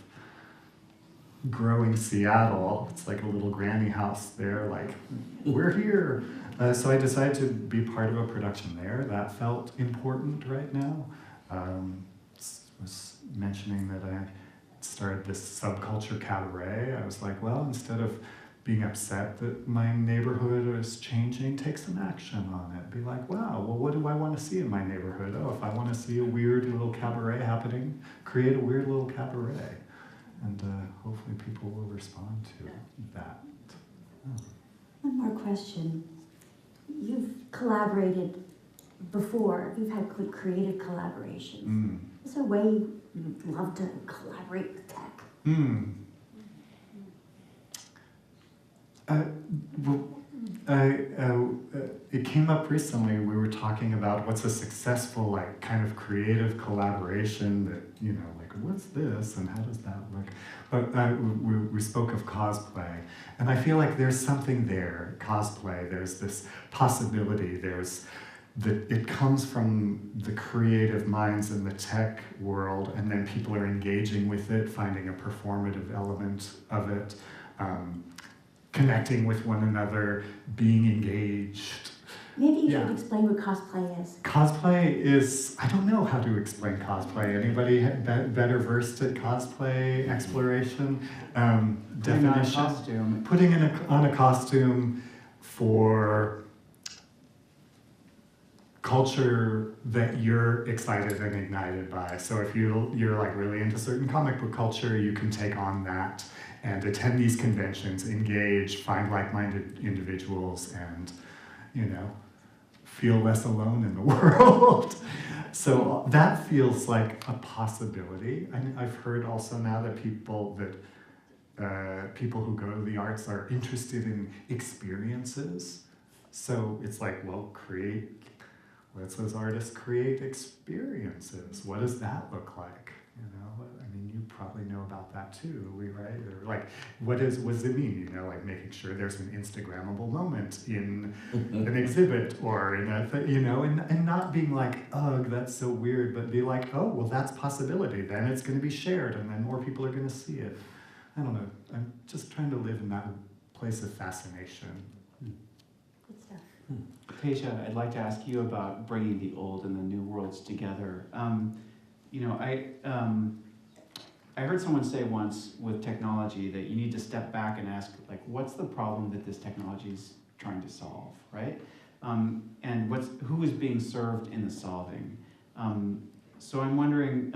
Speaker 4: growing Seattle. It's like a little granny house there, like, we're here. So I decided to be part of a production there. That felt important right now. Was mentioning that I started this subculture cabaret. I was like, well, instead of being upset that my neighborhood is changing, take some action on it. Be like, wow, well, what do I want to see in my neighborhood? Oh, if I want to see a weird little cabaret happening, create a weird little cabaret. And hopefully people will respond to that. Oh.
Speaker 1: One more question. You've collaborated before. You've had good creative collaborations.
Speaker 4: Mm.
Speaker 1: Is there a way you'd love to collaborate with tech?
Speaker 4: It came up recently. We were talking about what's a successful, like, kind of creative collaboration that, you know, like, what's this and how does that look? But we spoke of cosplay, and I feel like there's something there. Cosplay, there's this possibility. It comes from the creative minds in the tech world, and then people are engaging with it, finding a performative element of it. Connecting with one another, being engaged.
Speaker 1: Maybe you should explain what cosplay is.
Speaker 4: Cosplay is, I don't know how to explain cosplay. Anybody better versed at cosplay exploration? Definition? Putting on a costume for culture that you're excited and ignited by. So if you're like really into certain comic book culture, you can take on that and attend these conventions, engage, find like-minded individuals, and, you know, feel less alone in the world. So that feels like a possibility. I mean, I've heard also now that people who go to the arts are interested in experiences. So it's like, well, let's as artists create experiences. What does that look like? You know, I mean, you probably know about that too, right? Or like, what does it mean? You know, like making sure there's an Instagrammable moment in an exhibit or in a, you know, and not being like, ugh, that's so weird, but be like, oh, well, that's possibility. Then it's going to be shared, and then more people are going to see it. I don't know. I'm just trying to live in that place of fascination.
Speaker 1: Good stuff.
Speaker 2: Tasia, I'd like to ask you about bringing the old and the new worlds together. You know, I heard someone say once with technology that you need to step back and ask, like, what's the problem that this technology is trying to solve, right? and who is being served in the solving. So I'm wondering,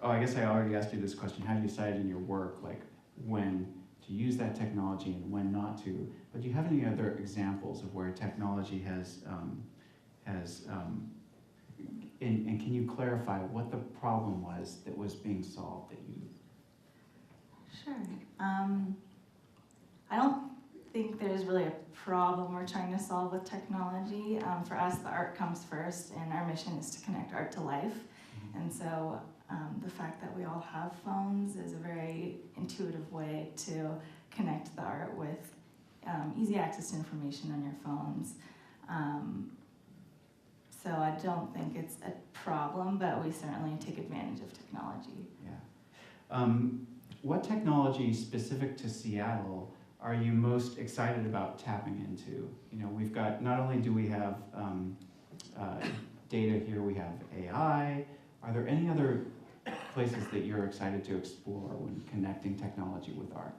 Speaker 2: I guess I already asked you this question, how do you decide in your work, like when to use that technology and when not to? But do you have any other examples of where technology has, and can you clarify what the problem was that was being solved that you?
Speaker 3: Sure. I don't think there's really a problem we're trying to solve with technology. For us, the art comes first, and our mission is to connect art to life. And so the fact that we all have phones is a very intuitive way to connect the art with easy access to information on your phones. So I don't think it's a problem, but we certainly take advantage of technology.
Speaker 2: Yeah. What technology specific to Seattle are you most excited about tapping into? You know, we've got, not only do we have data here, we have AI. Are there any other places that you're excited to explore when connecting technology with art?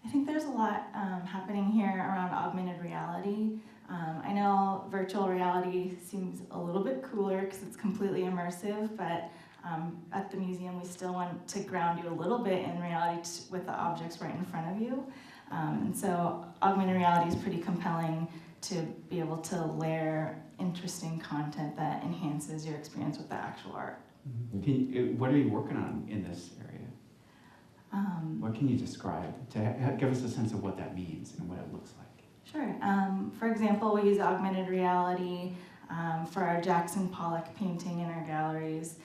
Speaker 3: I think there's a lot happening here around augmented reality. I know virtual reality seems a little bit cooler because it's completely immersive, but at the museum we still want to ground you a little bit in reality with the objects right in front of you. And so augmented reality is pretty compelling to be able to layer interesting content that enhances your experience with the actual art.
Speaker 2: What are you working on in this area? What can you describe to give us a sense of what that means and what it looks like?
Speaker 3: Sure. For example, we use augmented reality for our Jackson Pollock painting in our galleries.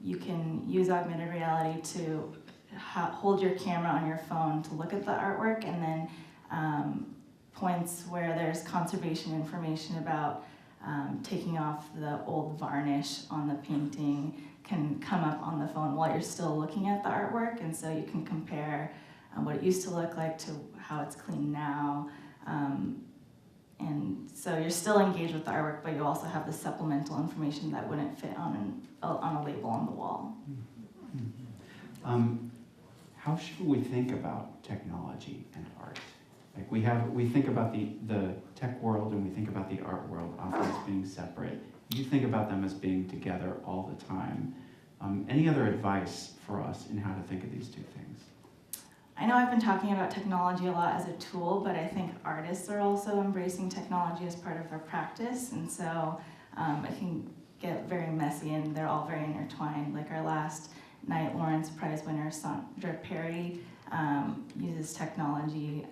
Speaker 3: You can use augmented reality to hold your camera on your phone to look at the artwork, and then points where there's conservation information about taking off the old varnish on the painting can come up on the phone while you're still looking at the artwork, and so you can compare what it used to look like to how it's clean now. And so you're still engaged with the artwork, but you also have the supplemental information that wouldn't fit on a label on the wall.
Speaker 2: How should we think about technology and art? Like we think about the tech world and we think about the art world often as being separate. You think about them as being together all the time. Any other advice for us in how to think of these two things?
Speaker 3: I know I've been talking about technology a lot as a tool, but I think artists are also embracing technology as part of their practice, and so it can get very messy and they're all very intertwined. Like our last night, Lawrence Prize winner Sandra Perry uses technology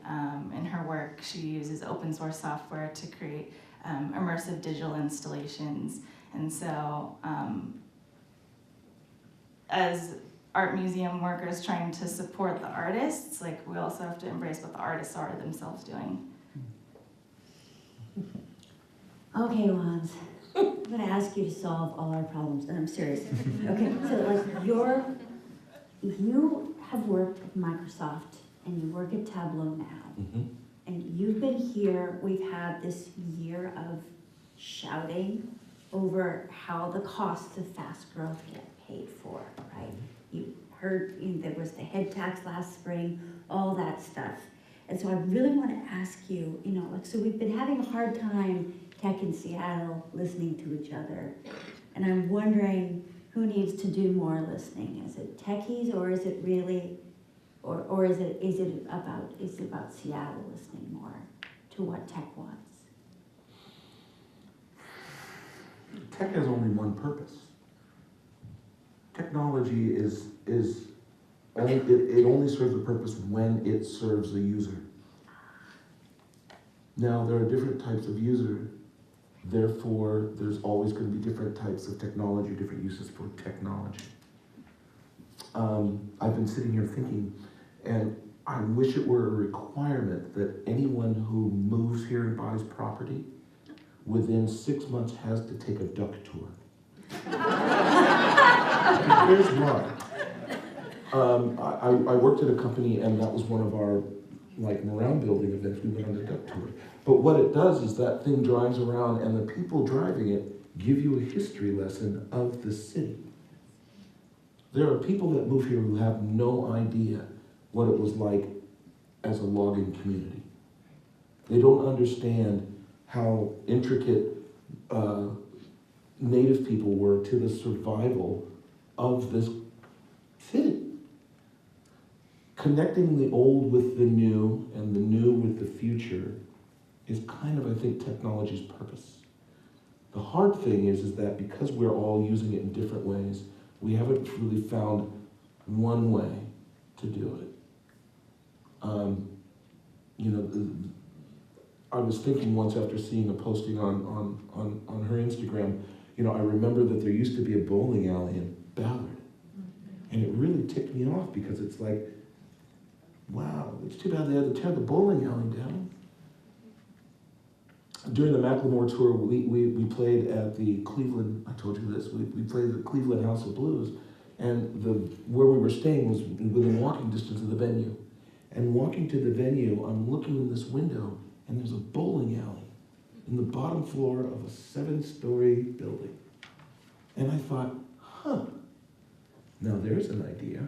Speaker 3: in her work. She uses open source software to create immersive digital installations, and so as art museum workers trying to support the artists, like we also have to embrace what the artists are themselves doing.
Speaker 1: Okay, Wanz, I'm gonna ask you to solve all our problems, and I'm serious. Okay, so like you have worked with Microsoft and you work at Tableau now, and you've been here, we've had this year of shouting over how the costs of fast growth get paid for, right? You heard there was the head tax last spring, all that stuff. And so I really want to ask you, like, so we've been having a hard time, tech in Seattle, listening to each other. And I'm wondering who needs to do more listening? Is it techies, or is it really, or is it about Seattle listening more to what tech wants?
Speaker 5: Tech has only one purpose. Technology it only serves a purpose when it serves a user. Now, there are different types of user, therefore there's always going to be different types of technology, different uses for technology. I've been sitting here thinking, and I wish it were a requirement that anyone who moves here and buys property within 6 months has to take a duck tour. Here's why. I worked at a company, and that was one of our morale building events. We went on the duck tour. But what it does is that thing drives around, and the people driving it give you a history lesson of the city. There are people that move here who have no idea what it was like as a logging community. They don't understand how intricate Native people were to the survival of this city. Connecting the old with the new and the new with the future is kind of, I think, technology's purpose. The hard thing is that because we're all using it in different ways, we haven't really found one way to do it. I was thinking once after seeing a posting on her Instagram, I remember that there used to be a bowling alley in Ballard. And it really ticked me off because it's like, wow, it's too bad they had to tear the bowling alley down. During the Macklemore tour, we played at the Cleveland, I told you this, we played at the Cleveland House of Blues, and where we were staying was within walking distance of the venue. And walking to the venue, I'm looking in this window, and there's a bowling alley in the bottom floor of a 7-story building. And I thought, now there's an idea.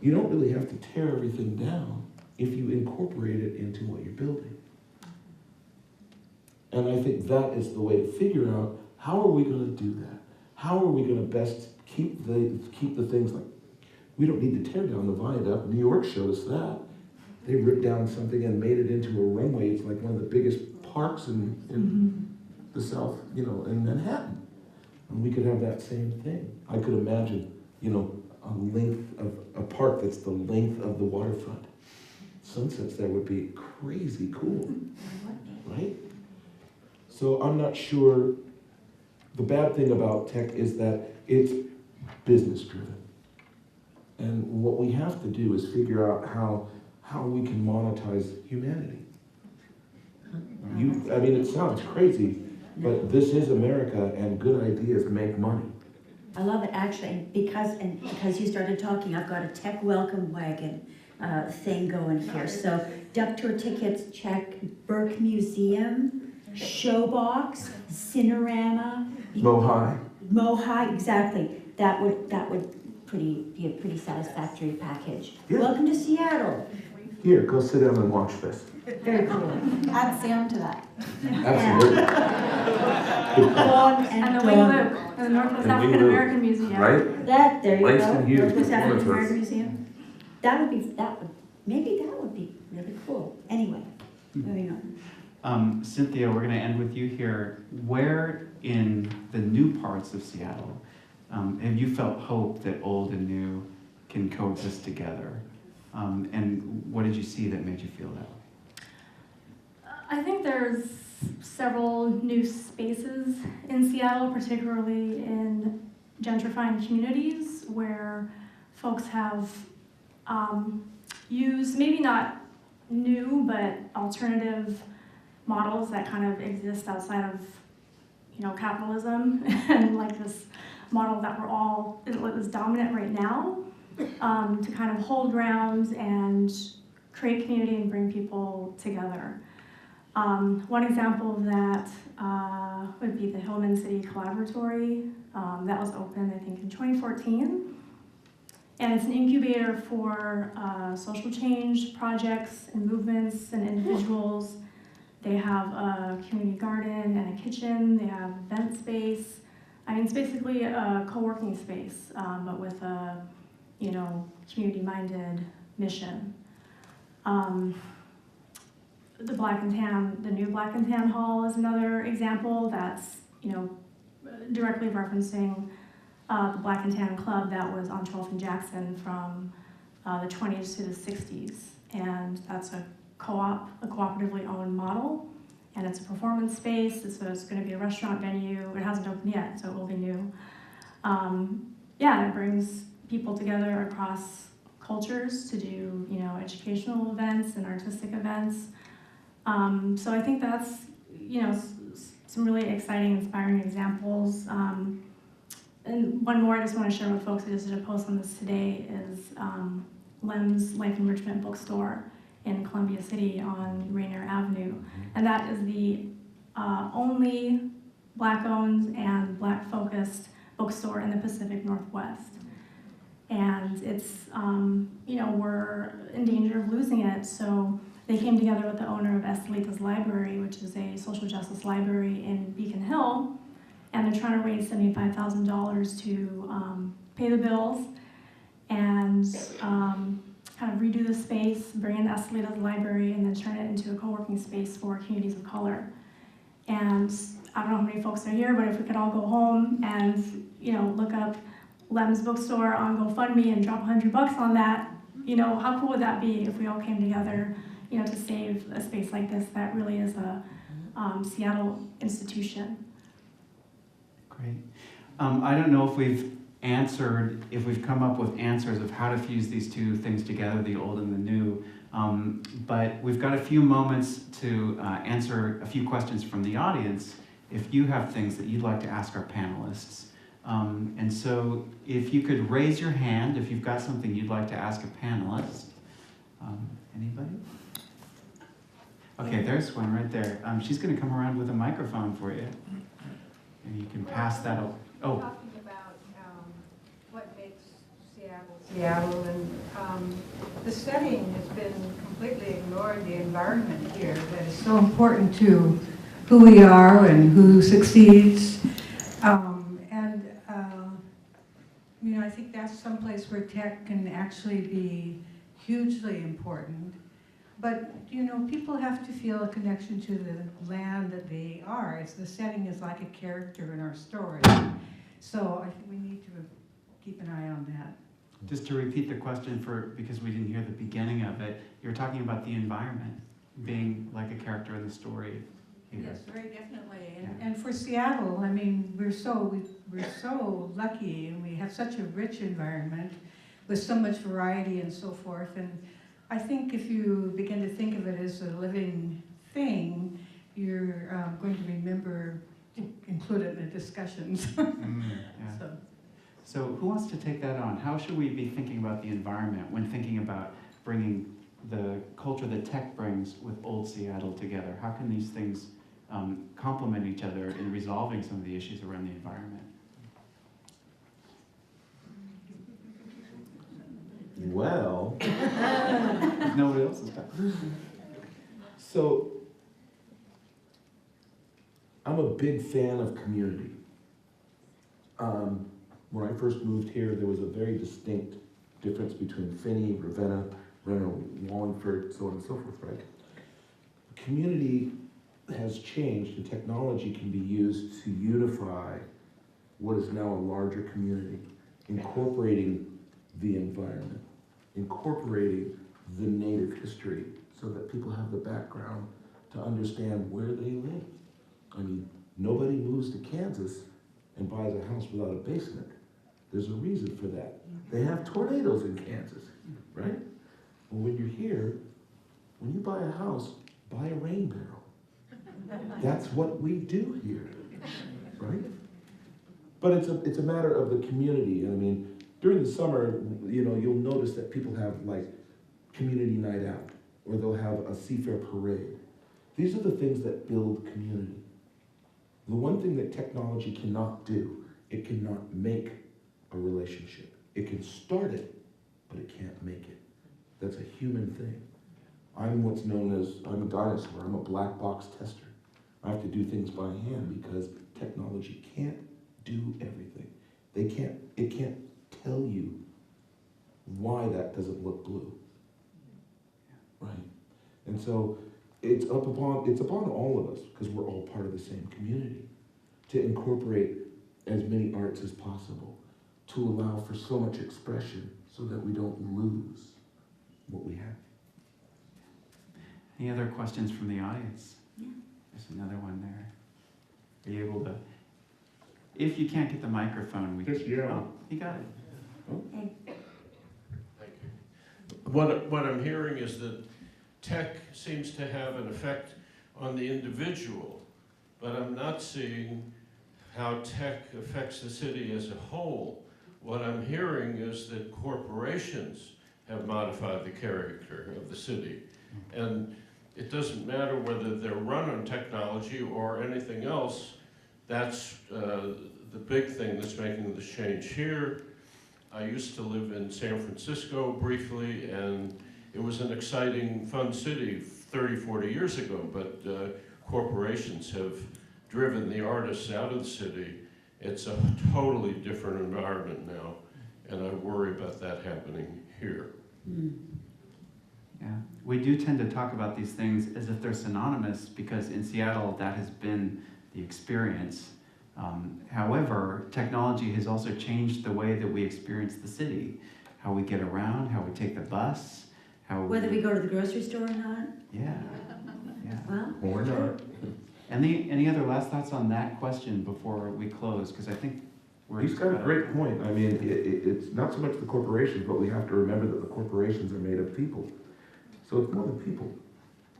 Speaker 5: You don't really have to tear everything down if you incorporate it into what you're building. And I think that is the way to figure out, how are we going to do that? How are we going to best keep the things like, we don't need to tear down the viaduct. New York showed us that. They ripped down something and made it into a runway. It's like one of the biggest parks in the South, in Manhattan. And we could have that same thing. I could imagine, a length of a park that's the length of the waterfront. Sunsets there would be crazy cool, right? So I'm not sure. The bad thing about tech is that it's business driven. And what we have to do is figure out how we can monetize humanity. It sounds crazy, but this is America, and good ideas make money.
Speaker 1: I love it, actually, because you started talking, I've got a tech welcome wagon thing going here. So duck tour tickets, check. Burke Museum, Showbox, Cinerama. Mohai, exactly. That would be a pretty satisfactory package.
Speaker 5: Yeah.
Speaker 1: Welcome to Seattle.
Speaker 5: Here, go sit down and watch this.
Speaker 1: Very cool.
Speaker 3: Add Sam to that.
Speaker 5: Absolutely.
Speaker 6: And the Wing Luke, and the Northwest
Speaker 5: And
Speaker 6: African
Speaker 5: Wing Luke,
Speaker 6: American Museum.
Speaker 5: Right?
Speaker 1: There you
Speaker 5: Langston
Speaker 1: go.
Speaker 5: Hughes
Speaker 1: Northwest African
Speaker 5: performance.
Speaker 1: American Museum. Maybe that would be really cool. Anyway, moving on.
Speaker 2: Cynthia, we're going to end with you here. Where in the new parts of Seattle have you felt hope that old and new can coexist together? And what did you see that made you feel that way?
Speaker 6: I think there's several new spaces in Seattle, particularly in gentrifying communities, where folks have used maybe not new but alternative models that kind of exist outside of capitalism and like this model that is dominant right now, to kind of hold ground and create community and bring people together. One example of that would be the Hillman City Collaboratory that was opened, I think, in 2014. And it's an incubator for social change projects and movements and individuals. They have a community garden and a kitchen. They have event space. It's basically a co-working space, but with a, community-minded mission. The Black and Tan, the new Black and Tan Hall is another example that's, directly referencing the Black and Tan Club that was on 12th and Jackson from the 20s to the 60s. And that's a cooperatively owned model. And it's a performance space, so it's going to be a restaurant venue. It hasn't opened yet, so it will be new. And it brings people together across cultures to do, educational events and artistic events. So I think that's, some really exciting, inspiring examples. And one more I just want to share with folks, I just did a post on this today, is Lem's Life Enrichment Bookstore in Columbia City on Rainier Avenue. And that is the only Black-owned and Black-focused bookstore in the Pacific Northwest. And it's, we're in danger of losing it. So they came together with the owner of Estelita's Library, which is a social justice library in Beacon Hill, and they're trying to raise $75,000 to pay the bills and kind of redo the space, bring in Estelita's Library, and then turn it into a co-working space for communities of color. And I don't know how many folks are here, but if we could all go home and, you know, look up Lem's Bookstore on GoFundMe and drop $100 on that, you know, how cool would that be if we all came together, you know, to save a space like this that really is a Seattle institution.
Speaker 2: Great. I don't know if we've come up with answers of how to fuse these two things together, the old and the new, but we've got a few moments to answer a few questions from the audience if you have things that you'd like to ask our panelists. And so if you could raise your hand if you've got something you'd like to ask a panelist. Anybody? Okay, there's one right there. She's going to come around with a microphone for you. And you can pass that over. Oh.
Speaker 8: Talking about what makes Seattle, and the setting has been completely ignored, the environment here that is so important to who we are and who succeeds. You know, I think that's someplace where tech can actually be hugely important. But, you know, people have to feel a connection to the land that they are. The setting is like a character in our story. So I think we need to keep an eye on that.
Speaker 2: Just to repeat the question because we didn't hear the beginning of it, you're talking about the environment being like a character in the story here.
Speaker 8: Yes, very definitely.
Speaker 2: Yeah.
Speaker 8: And for Seattle, I mean, we're so lucky, and we have such a rich environment with so much variety and so forth. And I think if you begin to think of it as a living thing, you're going to remember to include it in the discussions.
Speaker 2: Yeah. So who wants to take that on? How should we be thinking about the environment when thinking about bringing the culture that tech brings with old Seattle together? How can these things complement each other in resolving some of the issues around the environment?
Speaker 5: Well,
Speaker 2: Nobody else is talking.
Speaker 5: so I'm a big fan of community. When I first moved here, there was a very distinct difference between Finney, Ravenna, Wallingford, so on and so forth, right? Community has changed, and technology can be used to unify what is now a larger community, incorporating the environment, incorporating the native history so that people have the background to understand where they live. I mean, nobody moves to Kansas and buys a house without a basement. There's a reason for that. They have tornadoes in Kansas, right? Well, when you're here, when you buy a house, buy a rain barrel. That's what we do here, right? But it's a matter of the community. I mean, during the summer, you know, you'll notice that people have like community night out, or they'll have a seafair parade. These are the things that build community. The one thing that technology cannot do, it cannot make a relationship. It can start it, but it can't make it. That's a human thing. I'm what's known as, I'm a dinosaur, I'm a black box tester. I have to do things by hand because technology can't do everything. It can't tell you why that doesn't look blue, right? And so it's upon all of us, because we're all part of the same community, to incorporate as many arts as possible, to allow for so much expression so that we don't lose what we have.
Speaker 2: Any other questions from the audience?
Speaker 1: Yeah.
Speaker 2: There's another one there. Are you able to, if you can't get the microphone, we
Speaker 7: Just yell.
Speaker 2: Oh, you got it.
Speaker 1: Hey.
Speaker 7: Thank you. What I'm hearing is that tech seems to have an effect on the individual, but I'm not seeing how tech affects the city as a whole. What I'm hearing is that corporations have modified the character of the city. And it doesn't matter whether they're run on technology or anything else. That's the big thing that's making this change here. I used to live in San Francisco briefly, and it was an exciting, fun city 30, 40 years ago, but corporations have driven the artists out of the city. It's a totally different environment now, and I worry about that happening here.
Speaker 2: Yeah, we do tend to talk about these things as if they're synonymous because in Seattle that has been the experience. However, technology has also changed the way that we experience the city, how we get around, how we take the bus, how
Speaker 1: Whether we go to the grocery store or not?
Speaker 2: Yeah.
Speaker 1: Well,
Speaker 5: Or not.
Speaker 2: Any other last thoughts on that question before we close? Because I think we're...
Speaker 5: He's got a great point. I mean, it's not so much the corporations, but we have to remember that the corporations are made of people. So it's more than people.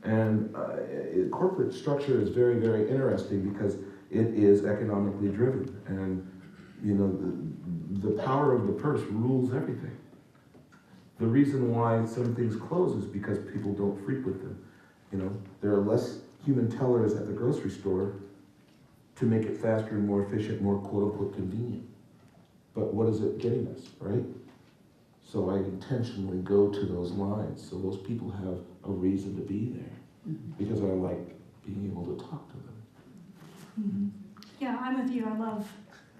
Speaker 5: And corporate structure is very, very interesting because it is economically driven. And, you know, the power of the purse rules everything. The reason why some things close is because people don't frequent them. You know, there are less human tellers at the grocery store to make it faster and more efficient, more quote-unquote convenient. But what is it getting us, right? So I intentionally go to those lines so those people have a reason to be there because I like being able to talk to them.
Speaker 6: Mm-hmm. Yeah, I'm with you.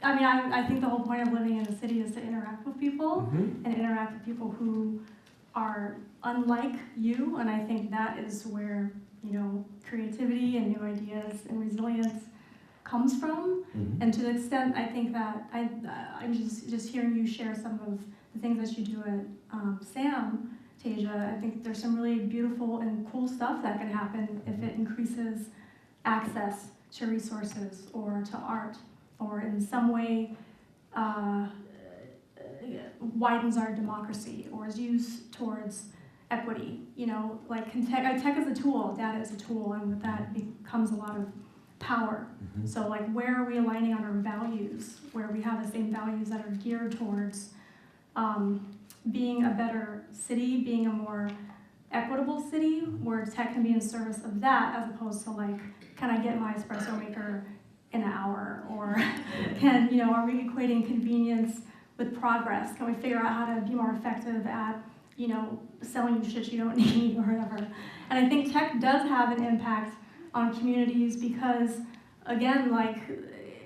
Speaker 6: I think the whole point of living in a city is to interact with people and interact with people who are unlike you, and I think that is where, you know, creativity and new ideas and resilience comes from. And to the extent I think that I'm just hearing you share some of the things that you do at SAM, Tasia, I think there's some really beautiful and cool stuff that can happen if it increases access to resources or to art, or in some way widens our democracy or is used towards equity. You know, like tech is a tool, data is a tool, and with that becomes a lot of power. So like, where are we aligning on our values, where we have the same values that are geared towards being a better city, being a more equitable city, where tech can be in service of that, as opposed to like, can I get my espresso maker in an hour? Or are we equating convenience with progress? Can we figure out how to be more effective at, selling you shit you don't need or whatever? And I think tech does have an impact on communities because, again, like,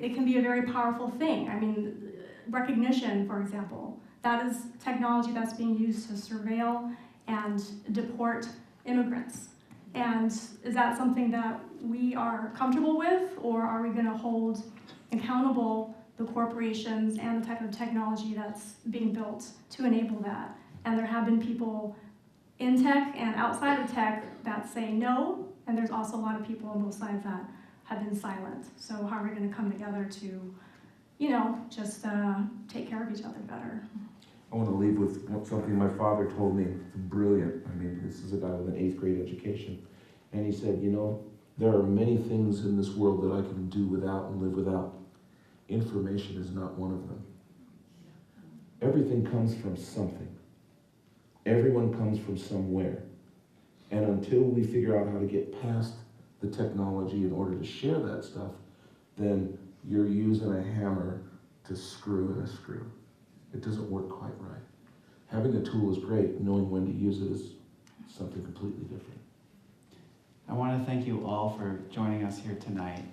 Speaker 6: it can be a very powerful thing. I mean, recognition, for example, that is technology that's being used to surveil and deport immigrants. And is that something that we are comfortable with, or are we going to hold accountable the corporations and the type of technology that's being built to enable that? And there have been people in tech and outside of tech that say no, and there's also a lot of people on both sides that have been silent. So how are we going to come together to, just take care of each other better?
Speaker 5: I want to leave with something my father told me. It's brilliant. I mean, this is a guy with an 8th grade education. And he said, there are many things in this world that I can do without and live without. Information is not one of them. Everything comes from something. Everyone comes from somewhere. And until we figure out how to get past the technology in order to share that stuff, then you're using a hammer to screw in a screw. It doesn't work quite right. Having a tool is great. Knowing when to use it is something completely different.
Speaker 2: I want to thank you all for joining us here tonight.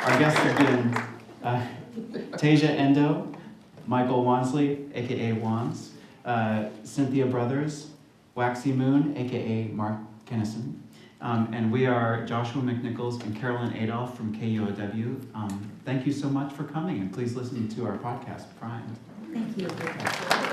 Speaker 2: Our guests have been Tasia Endo, Michael Wansley, aka Wanz, Cynthia Brothers, Waxie Moon, aka Mark Kennison, and we are Joshua McNichols and Carolyn Adolph from KUOW. Thank you so much for coming, and please listen to our podcast, Prime.
Speaker 1: thank you.